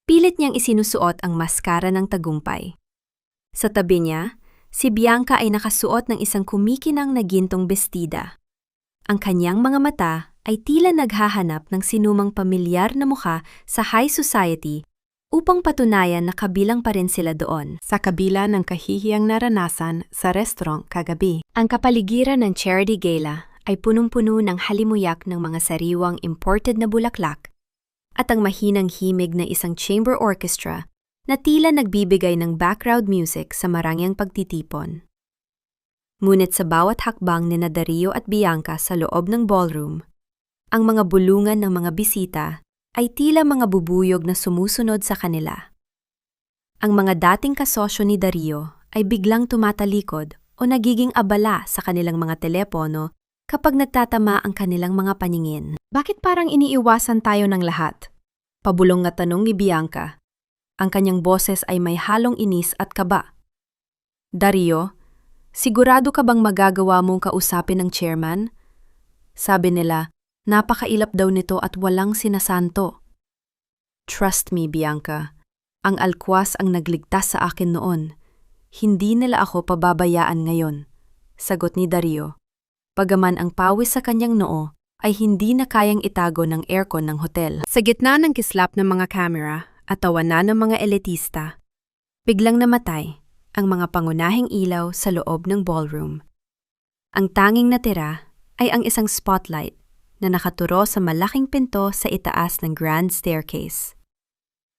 Speaker 1: pilit niyang isinusuot ang maskara ng tagumpay. Sa tabi niya, si Bianca ay nakasuot ng isang kumikinang na gintong bestida. Ang kanyang mga mata ay tila naghahanap ng sinumang pamilyar na mukha sa high society upang patunayan na kabilang pa rin sila doon.
Speaker 2: Sa kabila ng kahihiyang naranasan sa restaurant kagabi,
Speaker 1: Ang kapaligiran ng charity gala ay punong-puno ng halimuyak ng mga sariwang imported na bulaklak at ang mahinang himig na isang chamber orchestra na tila nagbibigay ng background music sa marangyang pagtitipon. Ngunit sa bawat hakbang ni Dario at Bianca sa loob ng ballroom, ang mga bulungan ng mga bisita ay tila mga bubuyog na sumusunod sa kanila. Ang mga dating kasosyo ni Dario ay biglang tumatalikod o nagiging abala sa kanilang mga telepono kapag nagtatama ang kanilang mga paningin.
Speaker 2: bakit parang iniiwasan tayo ng lahat?
Speaker 1: Pabulong na tanong ni Bianca. Ang kanyang boses ay may halong inis at kaba. Dario, sigurado ka bang magagawa mong kausapin ng chairman? Sabi nila, napakailap daw nito at walang sinasanto. Trust me, Bianca. Ang alkwas ang nagligtas sa akin noon. Hindi nila ako pababayaan ngayon, sagot ni Dario. Pagaman ang pawis sa kanyang noo ay hindi na kayang itago ng aircon ng hotel.
Speaker 2: Sa gitna ng kislap ng mga kamera at tawanan ng mga elitista,
Speaker 1: Biglang namatay ang mga pangunahing ilaw sa loob ng ballroom. Ang tanging natira ay ang isang spotlight na nakaturo sa malaking pinto sa itaas ng grand staircase.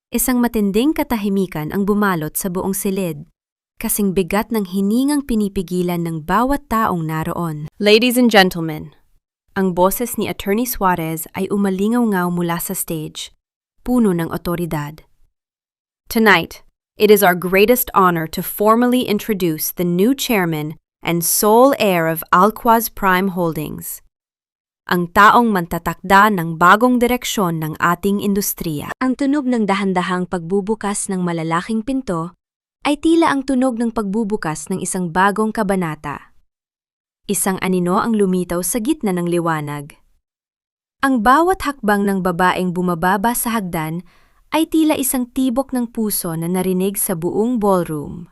Speaker 1: Isang matinding katahimikan ang bumalot sa buong silid, kasing bigat ng hiningang pinipigilan ng bawat taong naroon.
Speaker 2: Ladies and gentlemen,
Speaker 1: Ang boses ni Attorney Suarez ay umalingaw-ngaw mula sa stage, puno ng otoridad.
Speaker 2: tonight, it is our greatest honor to formally introduce the new chairman and sole heir of Alquaz Prime Holdings,
Speaker 1: Ang taong mantatakda ng bagong direksyon ng ating industriya. Ang tunog ng dahan-dahang pagbubukas ng malalaking pinto ay tila ang tunog ng pagbubukas ng isang bagong kabanata. Isang anino ang lumitaw sa gitna ng liwanag. Ang bawat hakbang ng babaeng bumababa sa hagdan ay tila isang tibok ng puso na narinig sa buong ballroom.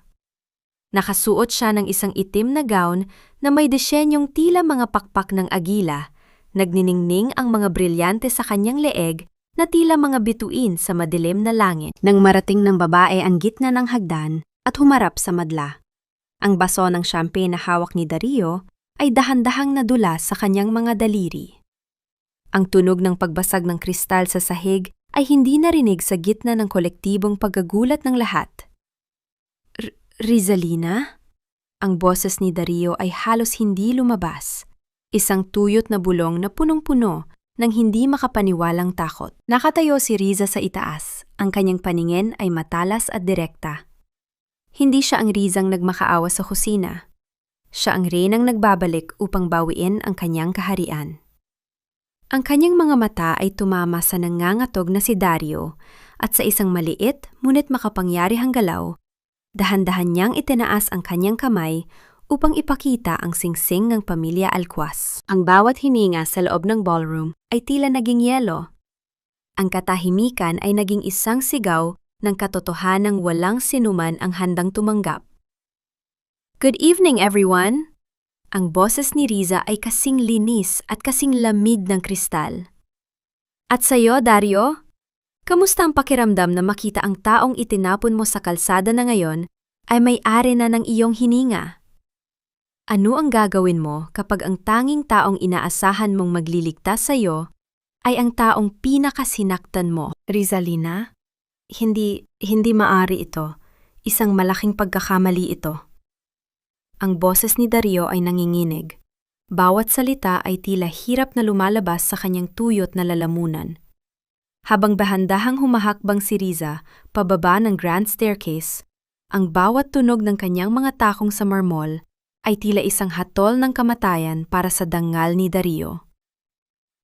Speaker 1: Nakasuot siya ng isang itim na gown na may disenyong tila mga pakpak ng agila. Nagniningning ang mga brilyante sa kanyang leeg na tila mga bituin sa madilim na langit. Nang marating ng babae ang gitna ng hagdan at humarap sa madla. Ang baso ng champagne na hawak ni Dario ay dahan-dahang nadula sa kanyang mga daliri. Ang tunog ng pagbasag ng kristal sa sahig ay hindi narinig sa gitna ng kolektibong paggagulat ng lahat. Rizalina? Ang boses ni Dario ay halos hindi lumabas. Isang tuyot na bulong na punong-puno ng hindi makapaniwalang takot. Nakatayo si Riza sa itaas. Ang kanyang paningin ay matalas at direkta. Hindi siya ang Rizang nagmakaawa sa kusina. Siya ang reynang nagbabalik upang bawiin ang kanyang kaharian. Ang kanyang mga mata ay tumama sa nangangatog na si Dario at sa isang maliit ngunit makapangyarihang galaw, dahan-dahan niyang itinaas ang kanyang kamay upang ipakita ang singsing ng pamilya Alquaz. Ang bawat hininga sa loob ng ballroom ay tila naging yelo. Ang katahimikan ay naging isang sigaw ng katotohanang walang sinuman ang handang tumanggap. Good evening, everyone! Ang boses ni Riza ay kasing linis at kasing lamig ng kristal. At sa'yo, Dario? Kamusta ang pakiramdam na makita ang taong itinapon mo sa kalsada na ngayon ay may-ari na ng iyong hininga? Ano ang gagawin mo kapag ang tanging taong inaasahan mong magliligtas sa'yo ay ang taong pinakasinaktan mo?
Speaker 2: Rizalina?
Speaker 1: Hindi maari ito. Isang malaking pagkakamali ito. Ang boses ni Dario ay nanginginig. Bawat salita ay tila hirap na lumalabas sa kanyang tuyot na lalamunan. Habang dahan-dahang humahakbang si Riza pababa ng grand staircase, ang bawat tunog ng kanyang mga takong sa marmol ay tila isang hatol ng kamatayan para sa dangal ni Dario.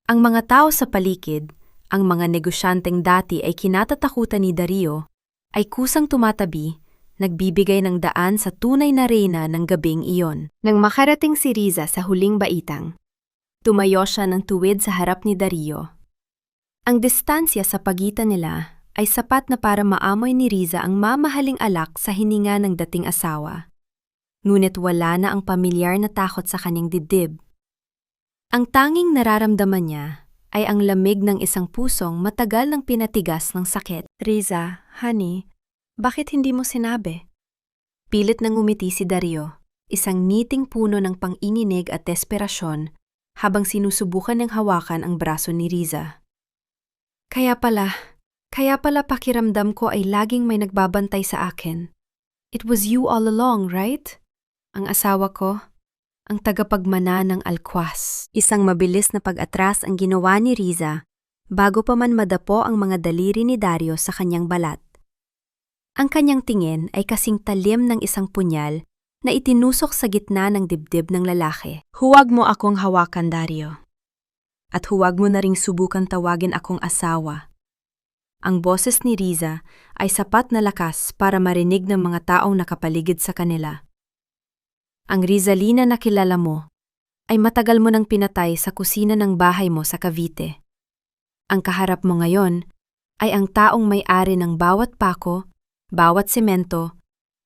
Speaker 1: Ang mga tao sa paligid, ang mga negosyanteng dati ay kinatatakutan ni Dario, ay kusang tumatabi, nagbibigay ng daan sa tunay na reyna ng gabing iyon. Nang makarating si Riza sa huling baitang, tumayo siya ng tuwid sa harap ni Dario. Ang distansya sa pagitan nila ay sapat na para maamoy ni Riza ang mamahaling alak sa hininga ng dating asawa. Ngunit wala na ang pamilyar na takot sa kanyang dibdib. Ang tanging nararamdaman niya ay ang lamig ng isang pusong matagal nang pinatigas ng sakit. Riza, honey, bakit hindi mo sinabi? Pilit nang ngumiti si Dario, isang ngiting puno ng pang-ininig at desperasyon habang sinusubukan niyang hawakan ang braso ni Riza. Kaya pala pakiramdam ko ay laging may nagbabantay sa akin. It was you all along, right? Ang asawa ko, ang tagapagmana ng alkwas. Isang mabilis na pag-atras ang ginawa ni Riza bago pa man madapo ang mga daliri ni Dario sa kanyang balat. Ang kanyang tingin ay kasing talim ng isang punyal na itinusok sa gitna ng dibdib ng lalaki. Huwag mo akong hawakan, Dario. At huwag mo na ring subukan tawagin akong asawa. Ang boses ni Riza ay sapat na lakas para marinig ng mga taong nakapaligid sa kanila. Ang Rizalina na kilala mo ay matagal mo nang pinatay sa kusina ng bahay mo sa Cavite. Ang kaharap mo ngayon ay ang taong may-ari ng bawat pako, bawat semento,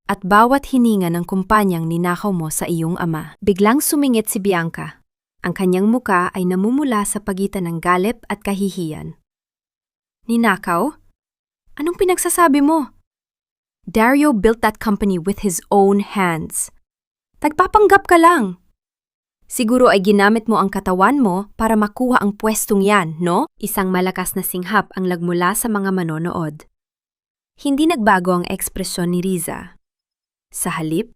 Speaker 1: at bawat hininga ng kumpanyang ninakaw mo sa iyong ama. Biglang sumingit si Bianca. Ang kanyang muka ay namumula sa pagitan ng galit at kahihiyan. Ninakaw? Anong pinagsasabi mo? Dario built that company with his own hands. Nagpapanggap ka lang. Siguro ay ginamit mo ang katawan mo para makuha ang pwestong yan, no? Isang malakas na singhap ang lagmula sa mga manonood. Hindi nagbago ang ekspresyon ni Riza. Sa halip,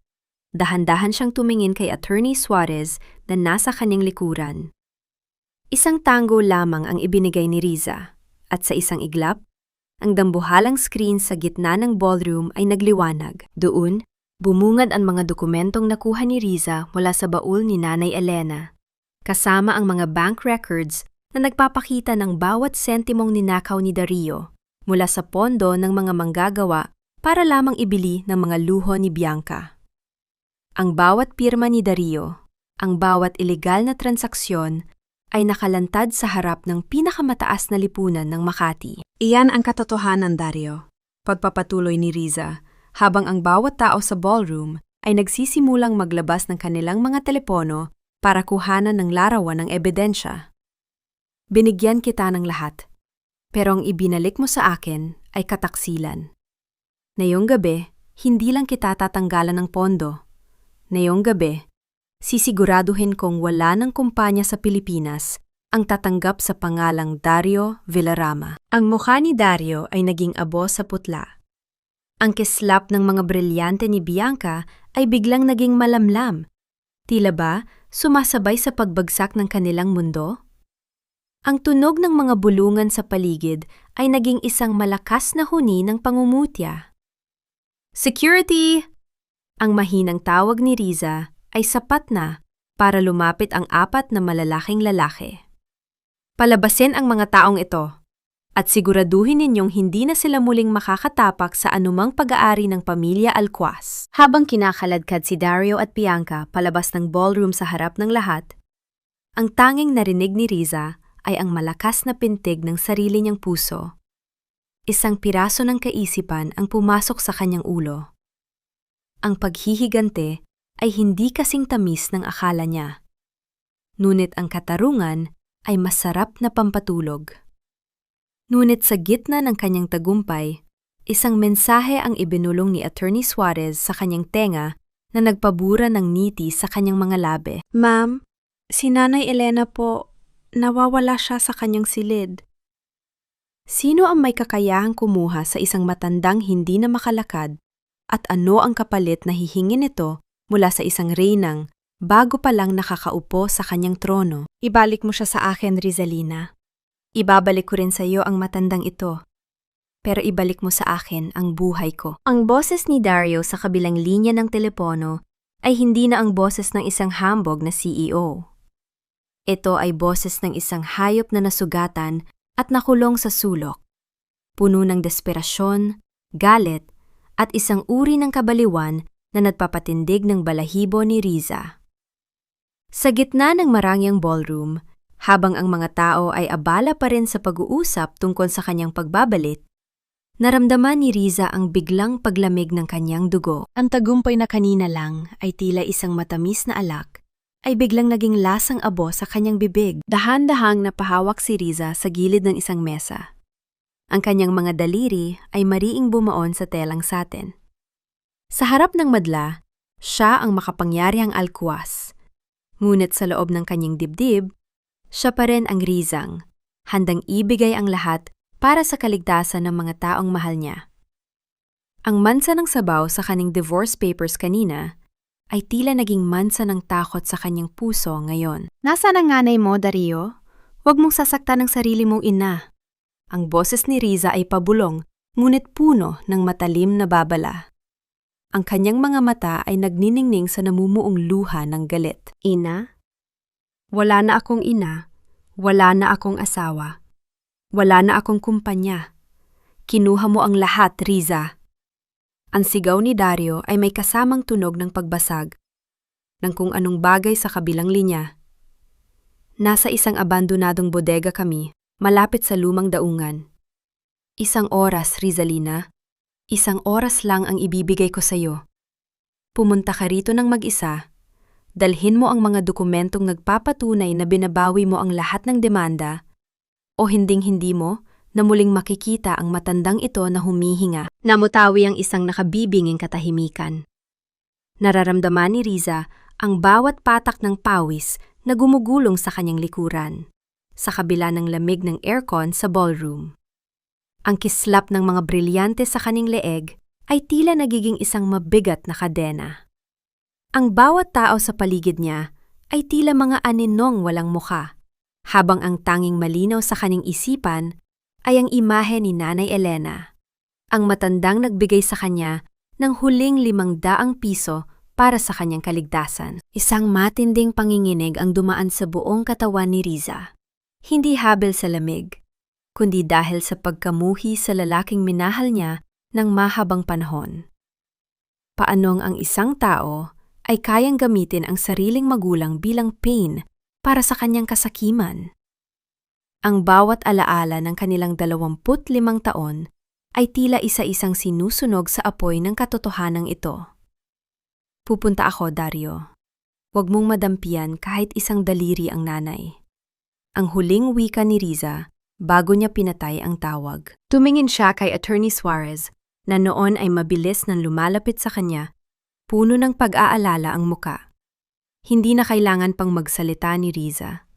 Speaker 1: dahan-dahan siyang tumingin kay Attorney Suarez na nasa kanyang likuran. Isang tango lamang ang ibinigay ni Riza, at sa isang iglap, ang dambuhalang screen sa gitna ng ballroom ay nagliwanag. Doon, bumungad ang mga dokumentong nakuha ni Riza mula sa baul ni Nanay Elena, kasama ang mga bank records na nagpapakita ng bawat sentimong ninakaw ni Dario mula sa pondo ng mga manggagawa para lamang ibili ng mga luho ni Bianca. Ang bawat pirma ni Dario, ang bawat ilegal na transaksyon ay nakalantad sa harap ng pinakamataas na lipunan ng Makati. Iyan ang katotohanan, Dario. Pagpapatuloy ni Riza, habang ang bawat tao sa ballroom ay nagsisimulang maglabas ng kanilang mga telepono para kuhanan ng larawan ng ebidensya. Binigyan kita ng lahat, pero ang ibinalik mo sa akin ay kataksilan. Ngayong gabi, hindi lang kita tatanggalan ng pondo. Ngayong gabi, sisiguraduhin kong wala ng kumpanya sa Pilipinas ang tatanggap sa pangalang Dario Villarama. Ang mukha ni Dario ay naging abo sa putla. Ang kislap ng mga brilyante ni Bianca ay biglang naging malamlam. Tila ba sumasabay sa pagbagsak ng kanilang mundo? Ang tunog ng mga bulungan sa paligid ay naging isang malakas na huni ng pangungutya. Security! Ang mahinang tawag ni Riza ay sapat na para lumapit ang 4 na malalaking lalaki. Palabasin ang mga taong ito. At siguraduhin ninyong hindi na sila muling makakatapak sa anumang pag-aari ng pamilya Alquaz. Habang kinakaladkad si Dario at Bianca palabas ng ballroom sa harap ng lahat, ang tanging narinig ni Riza ay ang malakas na pintig ng sarili niyang puso. Isang piraso ng kaisipan ang pumasok sa kanyang ulo. Ang paghihigante ay hindi kasing tamis ng akala niya. Ngunit ang katarungan ay masarap na pampatulog. Ngunit sa gitna ng kanyang tagumpay, isang mensahe ang ibinulong ni Attorney Suarez sa kanyang tenga na nagpabura ng ngiti sa kanyang mga labi. Ma'am, si Nanay Elena po, nawawala siya sa kanyang silid. Sino ang may kakayahang kumuha sa isang matandang hindi na makalakad at ano ang kapalit na hihingin nito mula sa isang reynang bago pa lang nakakaupo sa kanyang trono? Ibalik mo siya sa akin, Rizalina. Ibabalik ko rin sa iyo ang matandang ito. Pero ibalik mo sa akin ang buhay ko. Ang boses ni Dario sa kabilang linya ng telepono ay hindi na ang boses ng isang hambog na CEO. Ito ay boses ng isang hayop na nasugatan at nakulong sa sulok. Puno ng desperasyon, galit, at isang uri ng kabaliwan na nagpapatindig ng balahibo ni Riza. Sa gitna ng marangyang ballroom, habang ang mga tao ay abala pa rin sa pag-uusap tungkol sa kanyang pagbabalik, Naramdaman ni Riza ang biglang paglamig ng kanyang dugo. Ang tagumpay na kanina lang ay tila isang matamis na alak, ay biglang naging lasang abo sa kanyang bibig. Dahan-dahang napahawak si Riza sa gilid ng isang mesa. Ang kanyang mga daliri ay mariing bumaon sa telang satin. Sa harap ng madla, siya ang makapangyarihang alkwas. Ngunit sa loob ng kanyang dibdib, siya pa rin ang Rizang, handang ibigay ang lahat para sa kaligtasan ng mga taong mahal niya. Ang mansa ng sabaw sa kanyang divorce papers kanina ay tila naging mansa ng takot sa kanyang puso ngayon. Nasaan ang nanay mo, Dario? Huwag mong sasaktan ang sarili mong ina. Ang boses ni Riza ay pabulong, ngunit puno ng matalim na babala. Ang kanyang mga mata ay nagniningning sa namumuong luha ng galit. Ina? Wala na akong ina. Wala na akong asawa. Wala na akong kumpanya. Kinuha mo ang lahat, Riza. Ang sigaw ni Dario ay may kasamang tunog ng pagbasag ng kung anong bagay sa kabilang linya. Nasa isang abandonadong bodega kami, malapit sa lumang daungan. Isang oras, Rizalina. Isang oras lang ang ibibigay ko sa'yo. Pumunta ka rito ng mag-isa. Dalhin mo ang mga dokumentong nagpapatunay na binabawi mo ang lahat ng demanda o hinding-hindi mo na muling makikita ang matandang ito na humihinga. Namutawi ang isang nakabibinging katahimikan. Nararamdaman ni Riza ang bawat patak ng pawis na gumugulong sa kanyang likuran, sa kabila ng lamig ng aircon sa ballroom. Ang kislap ng mga brilyante sa kanyang leeg ay tila nagiging isang mabigat na kadena. Ang bawat tao sa paligid niya ay tila mga aninong walang muka, habang ang tanging malinaw sa kanyang isipan ay ang imahe ni Nanay Elena, ang matandang nagbigay sa kanya ng huling 500 piso para sa kanyang kaligtasan. Isang matinding panginginig ang dumaan sa buong katawan ni Riza. Hindi habel sa lamig, kundi dahil sa pagkamuhi sa lalaking minahal niya ng mahabang panahon. Paanong ang isang tao ay kayang gamitin ang sariling magulang bilang pain para sa kanyang kasakiman? Ang bawat alaala ng kanilang 25 taon ay tila isa-isang sinusunog sa apoy ng katotohanang ito. Pupunta ako, Dario. Huwag mong madampian kahit isang daliri ang nanay. Ang huling wika ni Riza bago niya pinatay ang tawag. Tumingin siya kay Attorney Suarez na noon ay mabilis nang lumalapit sa kanya, puno ng pag-aalala ang muka. Hindi na kailangan pang magsalita ni Riza.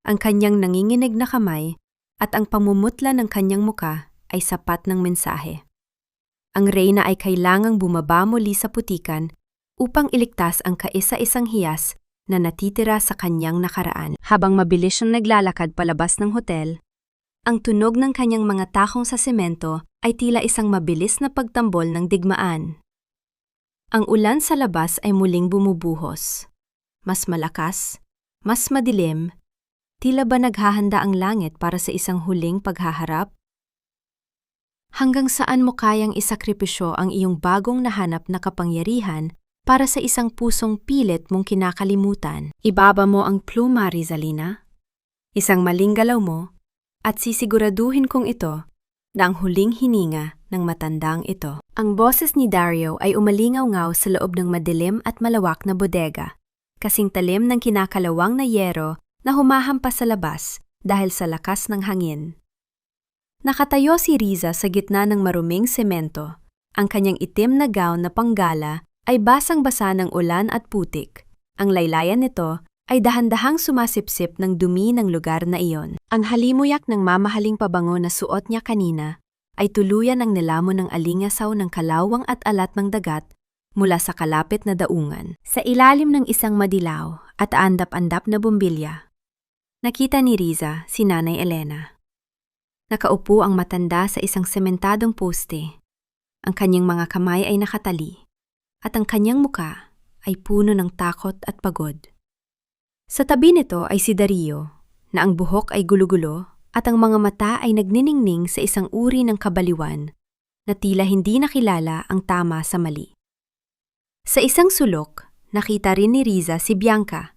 Speaker 1: Ang kanyang nanginginig na kamay at ang pamumutla ng kanyang muka ay sapat ng mensahe. Ang reyna ay kailangang bumaba muli sa putikan upang iligtas ang kaisa-isang hiyas na natitira sa kanyang nakaraan. Habang mabilis siyang naglalakad palabas ng hotel, ang tunog ng kanyang mga takong sa semento ay tila isang mabilis na pagtambol ng digmaan. Ang ulan sa labas ay muling bumubuhos. Mas malakas, mas madilim, tila ba naghahanda ang langit para sa isang huling paghaharap? Hanggang saan mo kayang isakripisyo ang iyong bagong nahanap na kapangyarihan para sa isang pusong pilit mong kinakalimutan? Ibaba mo ang pluma, Rizalina. Isang maling galaw mo, at sisiguraduhin kong ito na ang huling hininga ng matandang ito. Ang boses ni Dario ay umalingaw-ngaw sa loob ng madilim at malawak na bodega, kasing talim ng kinakalawang na yero na humahampas sa labas dahil sa lakas ng hangin. Nakatayo si Riza sa gitna ng maruming semento. Ang kanyang itim na gown na panggala ay basang-basa ng ulan at putik. Ang laylayan nito ay dahan-dahang sumasipsip ng dumi ng lugar na iyon. Ang halimuyak ng mamahaling pabango na suot niya kanina ay tuluyan ang nilamon ng alingasaw ng kalawang at alat ng dagat mula sa kalapit na daungan. Sa ilalim ng isang madilaw at andap-andap na bumbilya, nakita ni Riza si Nanay Elena. Nakaupo ang matanda sa isang sementadong poste. Ang kanyang mga kamay ay nakatali, at ang kanyang muka ay puno ng takot at pagod. Sa tabi nito ay si Dario, na ang buhok ay gulo-gulo at ang mga mata ay nagniningning sa isang uri ng kabaliwan na tila hindi nakilala ang tama sa mali. Sa isang sulok, nakita rin ni Riza si Bianca,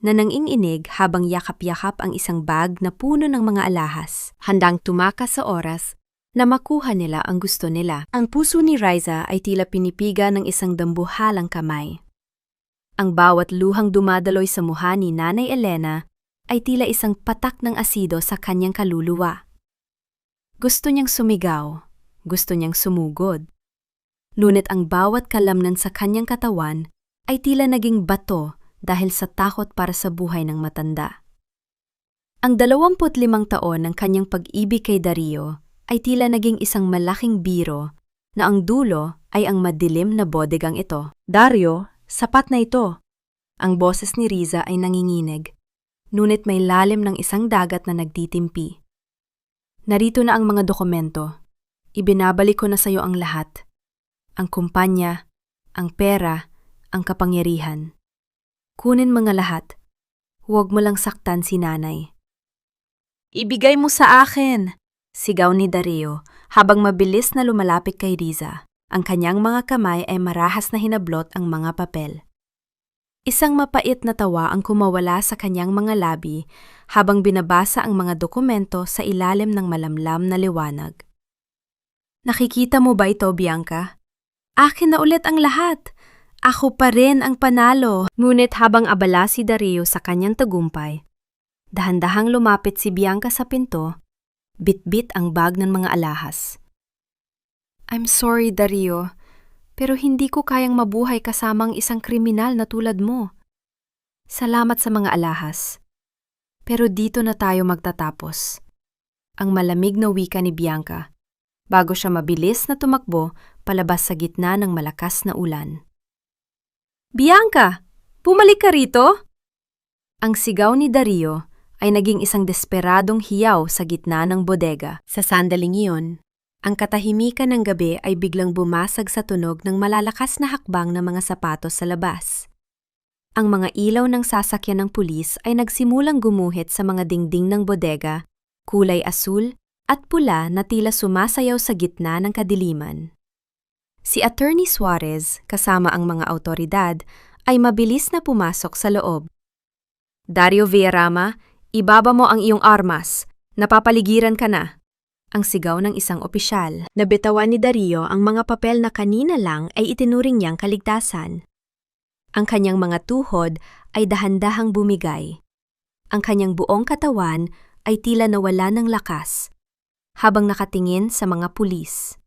Speaker 1: na nanginginig habang yakap-yakap ang isang bag na puno ng mga alahas, handang tumakas sa oras na makuha nila ang gusto nila. Ang puso ni Riza ay tila pinipiga ng isang dambuhalang kamay. Ang bawat luhang dumadaloy sa mukha ni Nanay Elena ay tila isang patak ng asido sa kanyang kaluluwa. Gusto niyang sumigaw, gusto niyang sumugod. Ngunit ang bawat kalamnan sa kanyang katawan ay tila naging bato dahil sa takot para sa buhay ng matanda. Ang 25 taon ng kanyang pag-ibig kay Dario ay tila naging isang malaking biro na ang dulo ay ang madilim na bodegang ito. Dario, sapat na ito. Ang boses ni Riza ay nanginginig, ngunit may lalim ng isang dagat na nagtitimpi. Narito na ang mga dokumento. Ibinabalik ko na sa iyo ang lahat. Ang kumpanya, ang pera, ang kapangyarihan. Kunin mga lahat. Huwag mo lang saktan si nanay. Ibigay mo sa akin! Sigaw ni Dario habang mabilis na lumalapit kay Riza. Ang kanyang mga kamay ay marahas na hinablot ang mga papel. Isang mapait na tawa ang kumawala sa kanyang mga labi habang binabasa ang mga dokumento sa ilalim ng malamlam na liwanag. Nakikita mo ba ito, Bianca? Akin na ulit ang lahat. Ako pa rin ang panalo. Ngunit habang abala si Dario sa kanyang tagumpay, dahan-dahang lumapit si Bianca sa pinto. Bit-bit ang bag ng mga alahas. I'm sorry, Dario, pero hindi ko kayang mabuhay kasamang isang kriminal na tulad mo. Salamat sa mga alahas. Pero dito na tayo magtatapos. Ang malamig na wika ni Bianca, bago siya mabilis na tumakbo palabas sa gitna ng malakas na ulan. Bianca! Bumalik ka rito? Ang sigaw ni Dario ay naging isang desperadong hiyaw sa gitna ng bodega. Sa sandaling iyon, ang katahimikan ng gabi ay biglang bumasag sa tunog ng malalakas na hakbang ng mga sapatos sa labas. Ang mga ilaw ng sasakyan ng pulis ay nagsimulang gumuhit sa mga dingding ng bodega, kulay asul at pula na tila sumasayaw sa gitna ng kadiliman. Si Attorney Suarez, kasama ang mga awtoridad, ay mabilis na pumasok sa loob. Dario Villarama, ibaba mo ang iyong armas. Napapaligiran ka na. Ang sigaw ng isang opisyal. Nabitawan ni Dario ang mga papel na kanina lang ay itinuring niyang kaligtasan. Ang kanyang mga tuhod ay dahan-dahang bumigay. Ang kanyang buong katawan ay tila nawala ng lakas, habang nakatingin sa mga pulis.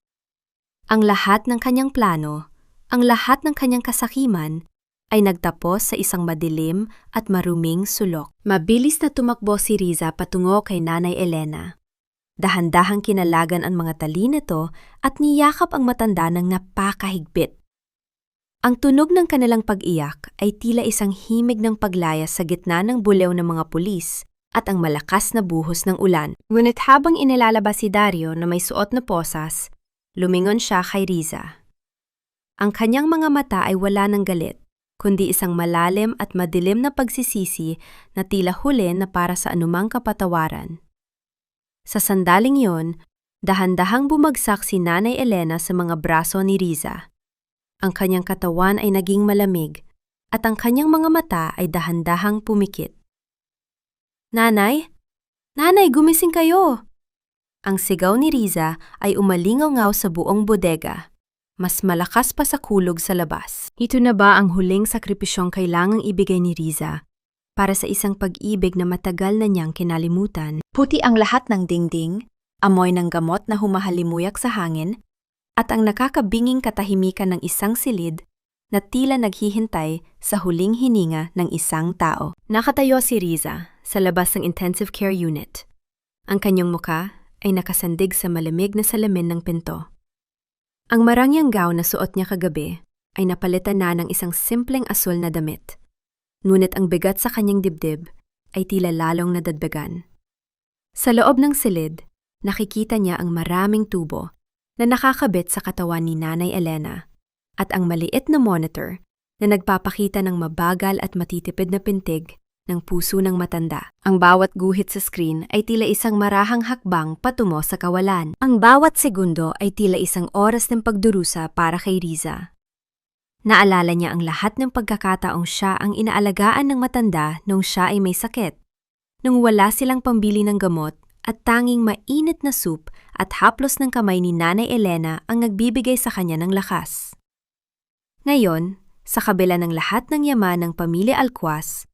Speaker 1: Ang lahat ng kanyang plano, ang lahat ng kanyang kasakiman, ay nagtapos sa isang madilim at maruming sulok. Mabilis na tumakbo si Riza patungo kay Nanay Elena. Dahan-dahang kinalagan ang mga tali nito at niyakap ang matanda ng napakahigpit. Ang tunog ng kanilang pag-iyak ay tila isang himig ng paglayas sa gitna ng bulew ng mga pulis at ang malakas na buhos ng ulan. Ngunit habang inilalabas si Dario na may suot na posas, lumingon siya kay Riza. Ang kanyang mga mata ay wala ng galit, kundi isang malalim at madilim na pagsisisi na tila huli na para sa anumang kapatawaran. Sa sandaling yon, dahan-dahang bumagsak si Nanay Elena sa mga braso ni Riza. Ang kanyang katawan ay naging malamig at ang kanyang mga mata ay dahan-dahang pumikit. Nanay? Nanay, gumising kayo! Ang sigaw ni Riza ay umalingaw-ngaw sa buong bodega. Mas malakas pa sa kulog sa labas. Ito na ba ang huling sakripisyong kailangang ibigay ni Riza para sa isang pag-ibig na matagal na niyang kinalimutan? Puti ang lahat ng dingding, amoy ng gamot na humahalimuyak sa hangin, at ang nakakabinging katahimikan ng isang silid na tila naghihintay sa huling hininga ng isang tao. Nakatayo si Riza sa labas ng intensive care unit. Ang kanyang muka ay nakasandig sa malamig na salamin ng pinto. Ang marangyang gown na suot niya kagabi ay napalitan na ng isang simpleng asul na damit. Ngunit ang bigat sa kanyang dibdib ay tila lalong nadagdagan. Sa loob ng silid, nakikita niya ang maraming tubo na nakakabit sa katawan ni Nanay Elena at ang maliit na monitor na nagpapakita ng mabagal at matitipid na pintig ng puso ng matanda. Ang bawat guhit sa screen ay tila isang marahang hakbang patungo sa kawalan. Ang bawat segundo ay tila isang oras ng pagdurusa para kay Riza. Naalala niya ang lahat ng pagkakataong siya ang inaalagaan ng matanda nung siya ay may sakit, nung wala silang pambili ng gamot at tanging mainit na soup at haplos ng kamay ni Nanay Elena ang nagbibigay sa kanya ng lakas. Ngayon, sa kabila ng lahat ng yaman ng pamilya Alcuaz,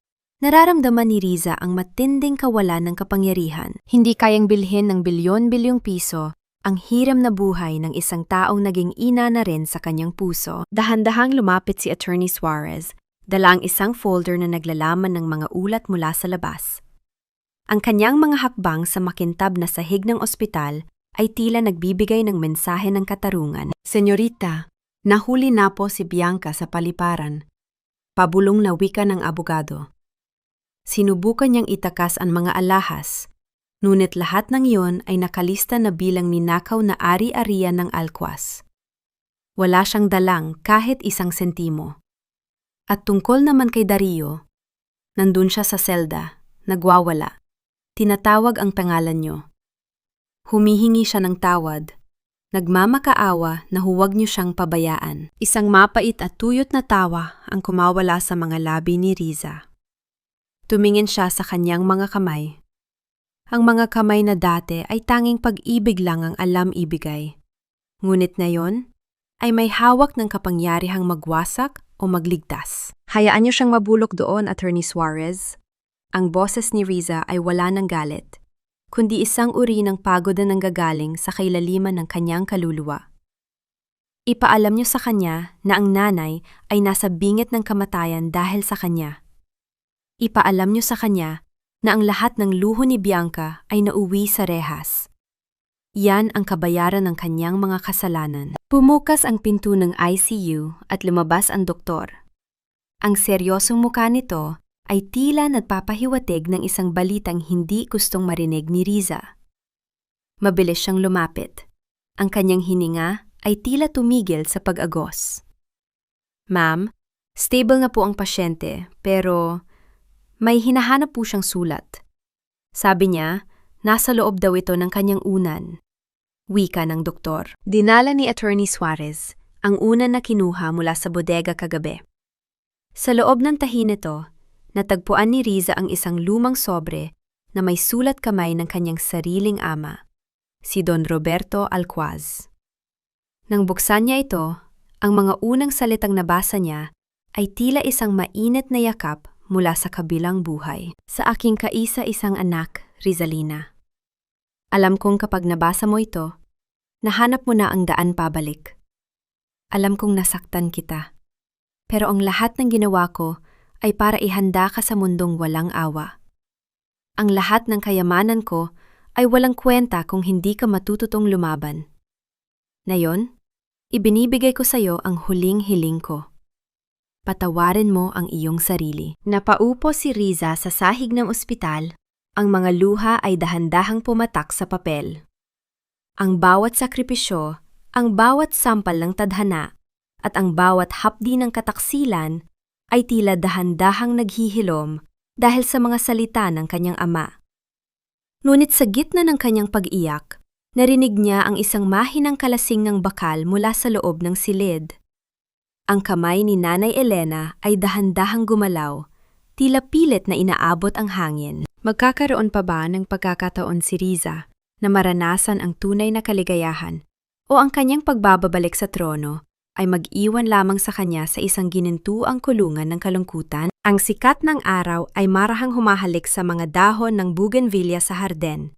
Speaker 1: nararamdaman ni Riza ang matinding kawalan ng kapangyarihan. Hindi kayang bilhin ng bilyon-bilyong piso ang hiram na buhay ng isang taong naging ina na rin sa kanyang puso. Dahan-dahang lumapit si Attorney Suarez, dala ang isang folder na naglalaman ng mga ulat mula sa labas. Ang kanyang mga hakbang sa makintab na sahig ng ospital ay tila nagbibigay ng mensahe ng katarungan. Senyorita, nahuli na po si Bianca sa paliparan. Pabulong na wika ng abogado. Sinubukan niyang itakas ang mga alahas, ngunit lahat ng iyon ay nakalista na bilang ninakaw na ari-arian ng Alcuaz. Wala siyang dalang kahit isang sentimo. At tungkol naman kay Dario, nandun siya sa selda, nagwawala. Tinatawag ang pangalan niyo. Humihingi siya ng tawad. Nagmamakaawa na huwag niyo siyang pabayaan. Isang mapait at tuyot na tawa ang kumawala sa mga labi ni Riza. Tumingin siya sa kanyang mga kamay. Ang mga kamay na dati ay tanging pag-ibig lang ang alam ibigay. Ngunit ngayon ay may hawak ng kapangyarihang magwasak o magligtas. Hayaan niyo siyang mabulok doon, Attorney Suarez. Ang boses ni Riza ay wala ng galit, kundi isang uri ng pagod na nanggagaling sa kailaliman ng kanyang kaluluwa. Ipaalam niyo sa kanya na ang nanay ay nasa bingit ng kamatayan dahil sa kanya. Ipaalam niyo sa kanya na ang lahat ng luho ni Bianca ay nauwi sa rehas. Yan ang kabayaran ng kanyang mga kasalanan. Pumukas ang pinto ng ICU at lumabas ang doktor. Ang seryosong mukha nito ay tila nagpapahiwatig ng isang balitang hindi gustong marinig ni Riza. Mabilis siyang lumapit. Ang kanyang hininga ay tila tumigil sa pag-agos. Ma'am, stable na po ang pasyente, pero may hinahanap po siyang sulat. Sabi niya, nasa loob daw ito ng kanyang unan. Wika ng doktor. Dinala ni Attorney Suarez ang unan na kinuha mula sa bodega kagabi. Sa loob ng tahi nito, natagpuan ni Riza ang isang lumang sobre na may sulat kamay ng kanyang sariling ama, si Don Roberto Alcuaz. Nang buksan niya ito, ang mga unang salitang nabasa niya ay tila isang mainit na yakap mula sa kabilang buhay. Sa aking kaisa-isang anak, Rizalina. Alam kong kapag nabasa mo ito, nahanap mo na ang daan pabalik. Alam kong nasaktan kita, pero ang lahat ng ginawa ko ay para ihanda ka sa mundong walang awa. Ang lahat ng kayamanan ko ay walang kwenta kung hindi ka matututong lumaban. Ngayon, ibinibigay ko sa iyo ang huling hiling ko. Patawarin mo ang iyong sarili. Napaupo si Riza sa sahig ng ospital, ang mga luha ay dahan-dahang pumatak sa papel. Ang bawat sakripisyo, ang bawat sampal ng tadhana, at ang bawat hapdi ng kataksilan ay tila dahan-dahang naghihilom dahil sa mga salita ng kanyang ama. Ngunit sa gitna ng kanyang pag-iyak, narinig niya ang isang mahinang kalasing ng bakal mula sa loob ng silid. Ang kamay ni Nanay Elena ay dahan-dahang gumalaw, tila pilit na inaabot ang hangin. Magkakaroon pa ba ng pagkakataon si Riza na maranasan ang tunay na kaligayahan o ang kanyang pagbababalik sa trono ay mag-iwan lamang sa kanya sa isang ginintuang kulungan ng kalungkutan? Ang sikat ng araw ay marahang humahalik sa mga dahon ng bougainvillea sa harden,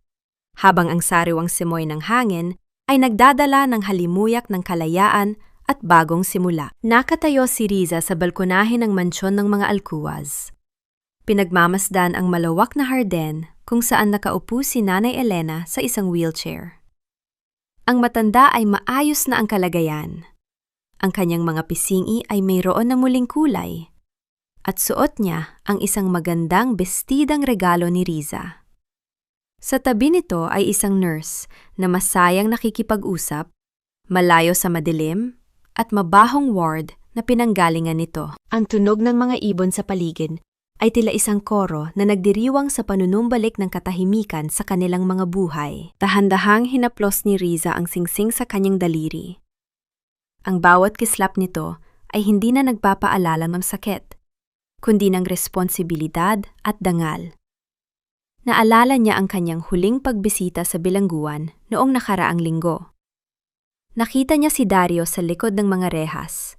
Speaker 1: habang ang sariwang simoy ng hangin ay nagdadala ng halimuyak ng kalayaan at bagong simula. Nakatayo si Riza sa balkonahe ng mansyon ng mga Alcuaz. Pinagmamasdan ang malawak na harden kung saan nakaupo si Nanay Elena sa isang wheelchair. Ang matanda ay maayos na ang kalagayan. Ang kanyang mga pisingi ay mayroon na muling kulay, at suot niya ang isang magandang bestidang regalo ni Riza. Sa tabi nito ay isang nurse na masayang nakikipag-usap, malayo sa madilim, at mabahong ward na pinanggalingan nito. Ang tunog ng mga ibon sa paligid ay tila isang koro na nagdiriwang sa panunumbalik ng katahimikan sa kanilang mga buhay. Dahan-dahang hinaplos ni Riza ang singsing sa kanyang daliri. Ang bawat kislap nito ay hindi na nagpapaalala ng sakit, kundi ng responsibilidad at dangal. Naalala niya ang kanyang huling pagbisita sa bilangguan noong nakaraang linggo. Nakita niya si Dario sa likod ng mga rehas.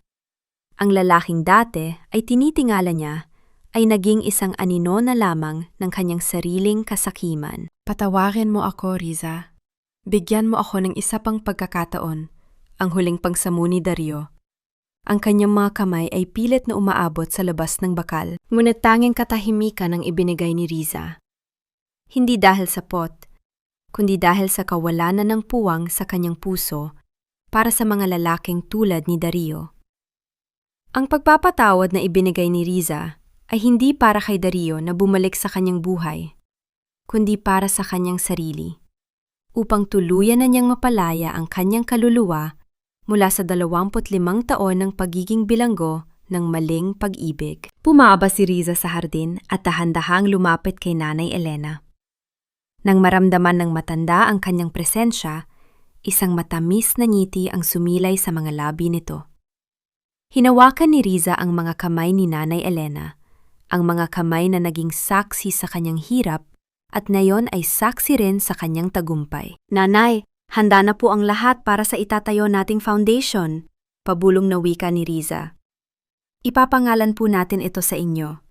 Speaker 1: Ang lalaking dati ay tinitingala niya ay naging isang anino na lamang ng kanyang sariling kasakiman. Patawarin mo ako, Riza. Bigyan mo ako ng isa pang pagkakataon, ang huling pangsamu ni Dario. Ang kanyang mga kamay ay pilit na umaabot sa labas ng bakal, ngunit tanging katahimikan ang ibinigay ni Riza. Hindi dahil sa pot, kundi dahil sa kawalanan ng puwang sa kanyang puso para sa mga lalaking tulad ni Dario. Ang pagpapatawad na ibinigay ni Riza ay hindi para kay Dario na bumalik sa kanyang buhay, kundi para sa kanyang sarili, upang tuluyan na niyang mapalaya ang kanyang kaluluwa mula sa 25 taon ng pagiging bilanggo ng maling pag-ibig. Pumaaba si Riza sa hardin at dahan-dahang lumapit kay Nanay Elena. Nang maramdaman ng matanda ang kanyang presensya, isang matamis na ngiti ang sumilay sa mga labi nito. Hinawakan ni Riza ang mga kamay ni Nanay Elena, ang mga kamay na naging saksi sa kanyang hirap at ngayon ay saksi rin sa kanyang tagumpay. Nanay, handa na po ang lahat para sa itatayo nating foundation, pabulong na wika ni Riza. Ipapangalan po natin ito sa inyo,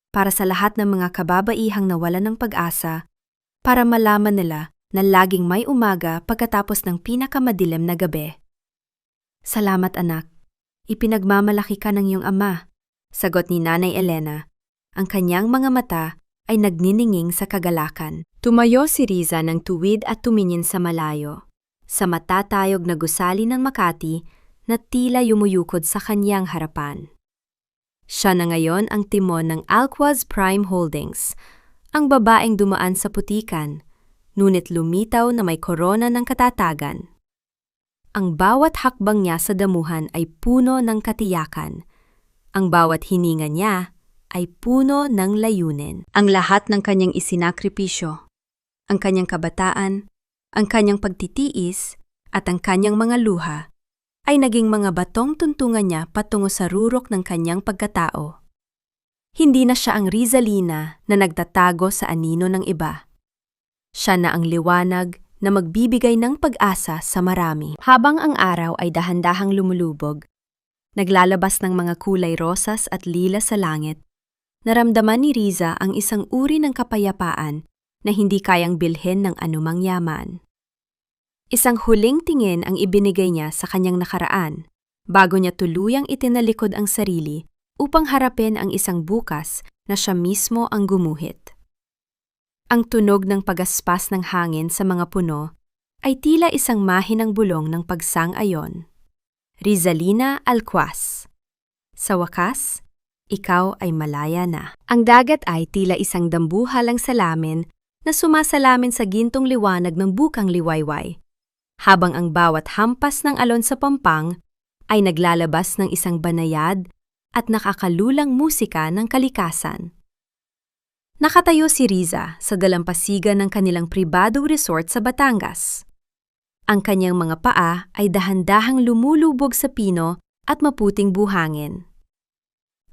Speaker 1: para sa lahat ng mga kababaihang nawalan ng pag-asa, para malaman nila na laging may umaga pagkatapos ng pinakamadilim na gabi. Salamat anak, ipinagmamalaki ka ng iyong ama, sagot ni Nanay Elena. Ang kanyang mga mata ay nagnininging sa kagalakan. Tumayo si Riza ng tuwid at tumingin sa malayo, sa matatayog na gusali ng Makati na tila yumuyukod sa kanyang harapan. Siya na ngayon ang timon ng Alquaz Prime Holdings, ang babaeng dumaan sa putikan, ngunit lumitaw na may korona ng katatagan. Ang bawat hakbang niya sa damuhan ay puno ng katiyakan. Ang bawat hininga niya ay puno ng layunin. Ang lahat ng kanyang isinakripisyo, ang kanyang kabataan, ang kanyang pagtitiis, at ang kanyang mga luha, ay naging mga batong tuntungan niya patungo sa rurok ng kanyang pagkatao. Hindi na siya ang Rizalina na nagtatago sa anino ng iba. Siya na ang liwanag na magbibigay ng pag-asa sa marami. Habang ang araw ay dahan-dahang lumulubog, naglalabas ng mga kulay rosas at lila sa langit, naramdaman ni Riza ang isang uri ng kapayapaan na hindi kayang bilhin ng anumang yaman. Isang huling tingin ang ibinigay niya sa kanyang nakaraan, bago niya tuluyang itinalikod ang sarili upang harapin ang isang bukas na siya mismo ang gumuhit. Ang tunog ng pagaspas ng hangin sa mga puno ay tila isang mahinang bulong ng pagsang-ayon. Rizalina Alquaz. Sa wakas, ikaw ay malaya na. Ang dagat ay tila isang dambuhalang salamin na sumasalamin sa gintong liwanag ng bukang liwayway, habang ang bawat hampas ng alon sa pampang ay naglalabas ng isang banayad at nakakalulang musika ng kalikasan. Nakatayo si Riza sa dalampasigan ng kanilang pribadong resort sa Batangas. Ang kanyang mga paa ay dahan-dahang lumulubog sa pino at maputing buhangin.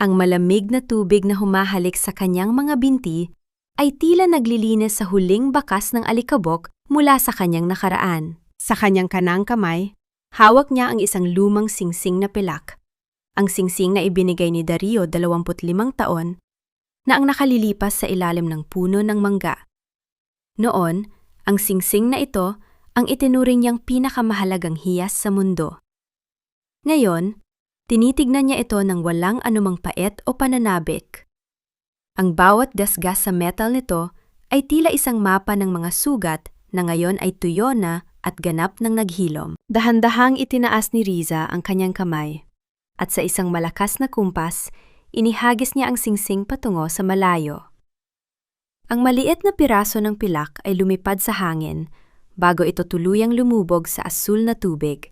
Speaker 1: Ang malamig na tubig na humahalik sa kanyang mga binti ay tila naglilinis sa huling bakas ng alikabok mula sa kanyang nakaraan. Sa kanyang kanang kamay, hawak niya ang isang lumang singsing na pilak. Ang singsing na ibinigay ni Dario 25 taon na ang nakalilipas sa ilalim ng puno ng mangga. Noon, ang singsing na ito ang itinuring niyang pinakamahalagang hiyas sa mundo. Ngayon, tinitignan niya ito ng walang anumang pait o pananabik. Ang bawat dasgas sa metal nito ay tila isang mapa ng mga sugat na ngayon ay tuyo na at ganap ng naghilom. Dahan-dahang itinaas ni Riza ang kanyang kamay, at sa isang malakas na kumpas, inihagis niya ang singsing patungo sa malayo. Ang maliit na piraso ng pilak ay lumipad sa hangin bago ito tuluyang lumubog sa asul na tubig.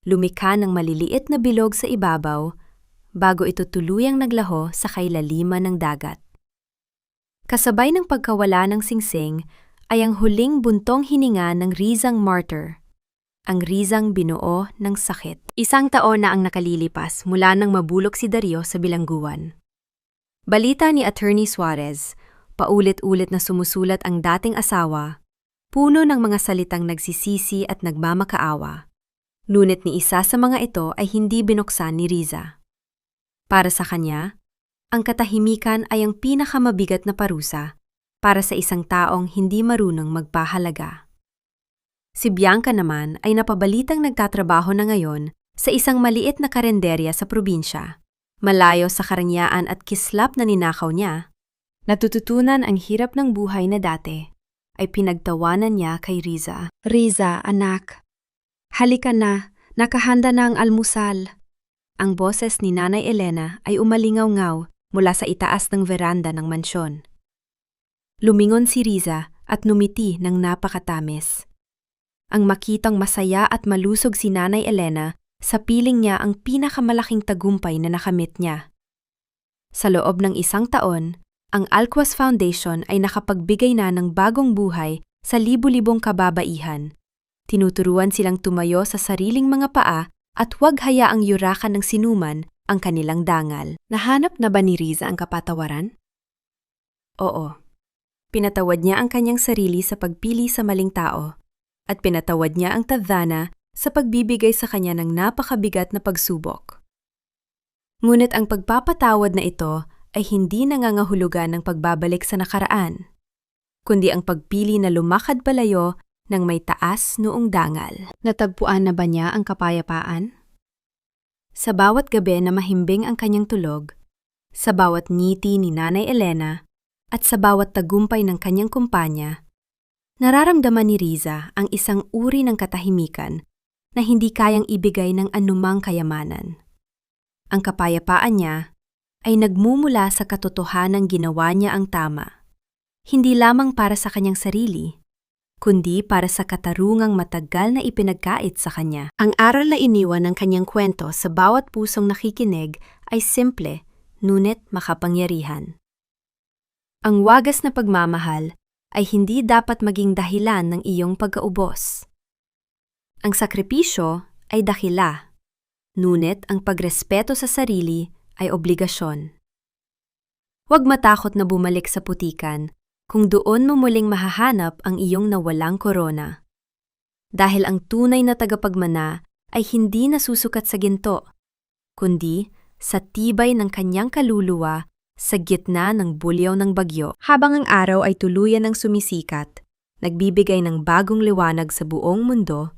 Speaker 1: Lumika ng maliliit na bilog sa ibabaw bago ito tuluyang naglaho sa kailaliman ng dagat. Kasabay ng pagkawala ng singsing ay ang huling buntong hininga ng Rizang martyr, ang Rizang binuo ng sakit. 1 taon na ang nakalilipas mula nang mabulok si Dario sa bilangguan. Balita ni Attorney Suarez, paulit-ulit na sumusulat ang dating asawa, puno ng mga salitang nagsisisi at nagmamakaawa. Ngunit ni isa sa mga ito ay hindi binuksan ni Riza. Para sa kanya, ang katahimikan ay ang pinakamabigat na parusa para sa isang taong hindi marunong magpahalaga. Si Bianca naman ay napabalitang nagtatrabaho na ngayon sa isang maliit na karenderya sa probinsya. Malayo sa karangyaan at kislap na ninakaw niya, natututunan ang hirap ng buhay na dati ay pinagtawanan niya kay Riza. "Riza, anak. Halika na, nakahanda na ang almusal." Ang boses ni Nanay Elena ay umalingaw-ngaw mula sa itaas ng veranda ng mansyon. Lumingon si Riza at numiti ng napakatamis. Ang makitang masaya at malusog si Nanay Elena, sa piling niya ang pinakamalaking tagumpay na nakamit niya. Sa loob ng 1 taon, ang Alquaz Foundation ay nakapagbigay na ng bagong buhay sa libu-libong kababaihan. Tinuturuan silang tumayo sa sariling mga paa at huwag hayaang yurakan ng sinuman ang kanilang dangal. Nahanap na ba ni Riza ang kapatawaran? Oo. Pinatawad niya ang kanyang sarili sa pagpili sa maling tao at pinatawad niya ang Tadhana sa pagbibigay sa kanya ng napakabigat na pagsubok. Ngunit ang pagpapatawad na ito ay hindi nangangahulugan ng pagbabalik sa nakaraan, kundi ang pagpili na lumakad palayo ng may taas noong dangal. Natagpuan na ba niya ang kapayapaan? Sa bawat gabi na mahimbing ang kanyang tulog, sa bawat ngiti ni Nanay Elena, at sa bawat tagumpay ng kanyang kumpanya, nararamdaman ni Riza ang isang uri ng katahimikan na hindi kayang ibigay ng anumang kayamanan. Ang kapayapaan niya ay nagmumula sa katotohanang ginawa niya ang tama, hindi lamang para sa kanyang sarili, kundi para sa katarungang matagal na ipinagkait sa kanya. Ang aral na iniwan ng kanyang kwento sa bawat pusong nakikinig ay simple, ngunit makapangyarihan. Ang wagas na pagmamahal ay hindi dapat maging dahilan ng iyong pagkaubos. Ang sakripisyo ay dakila, ngunit ang pagrespeto sa sarili ay obligasyon. Huwag matakot na bumalik sa putikan kung doon mo muling mahahanap ang iyong nawalang korona. Dahil ang tunay na tagapagmana ay hindi nasusukat sa ginto, kundi sa tibay ng kanyang kaluluwa sa gitna ng bulyaw ng bagyo. Habang ang araw ay tuluyan ng sumisikat, nagbibigay ng bagong liwanag sa buong mundo,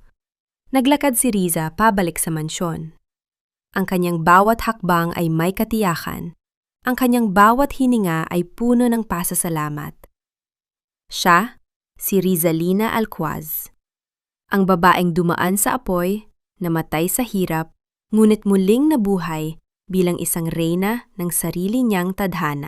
Speaker 1: naglakad si Riza pabalik sa mansyon. Ang kanyang bawat hakbang ay may katiyakan. Ang kanyang bawat hininga ay puno ng pasasalamat. Siya, si Rizalina Alquaz. Ang babaeng dumaan sa apoy, namatay sa hirap, ngunit muling nabuhay bilang isang reyna ng sarili niyang tadhana.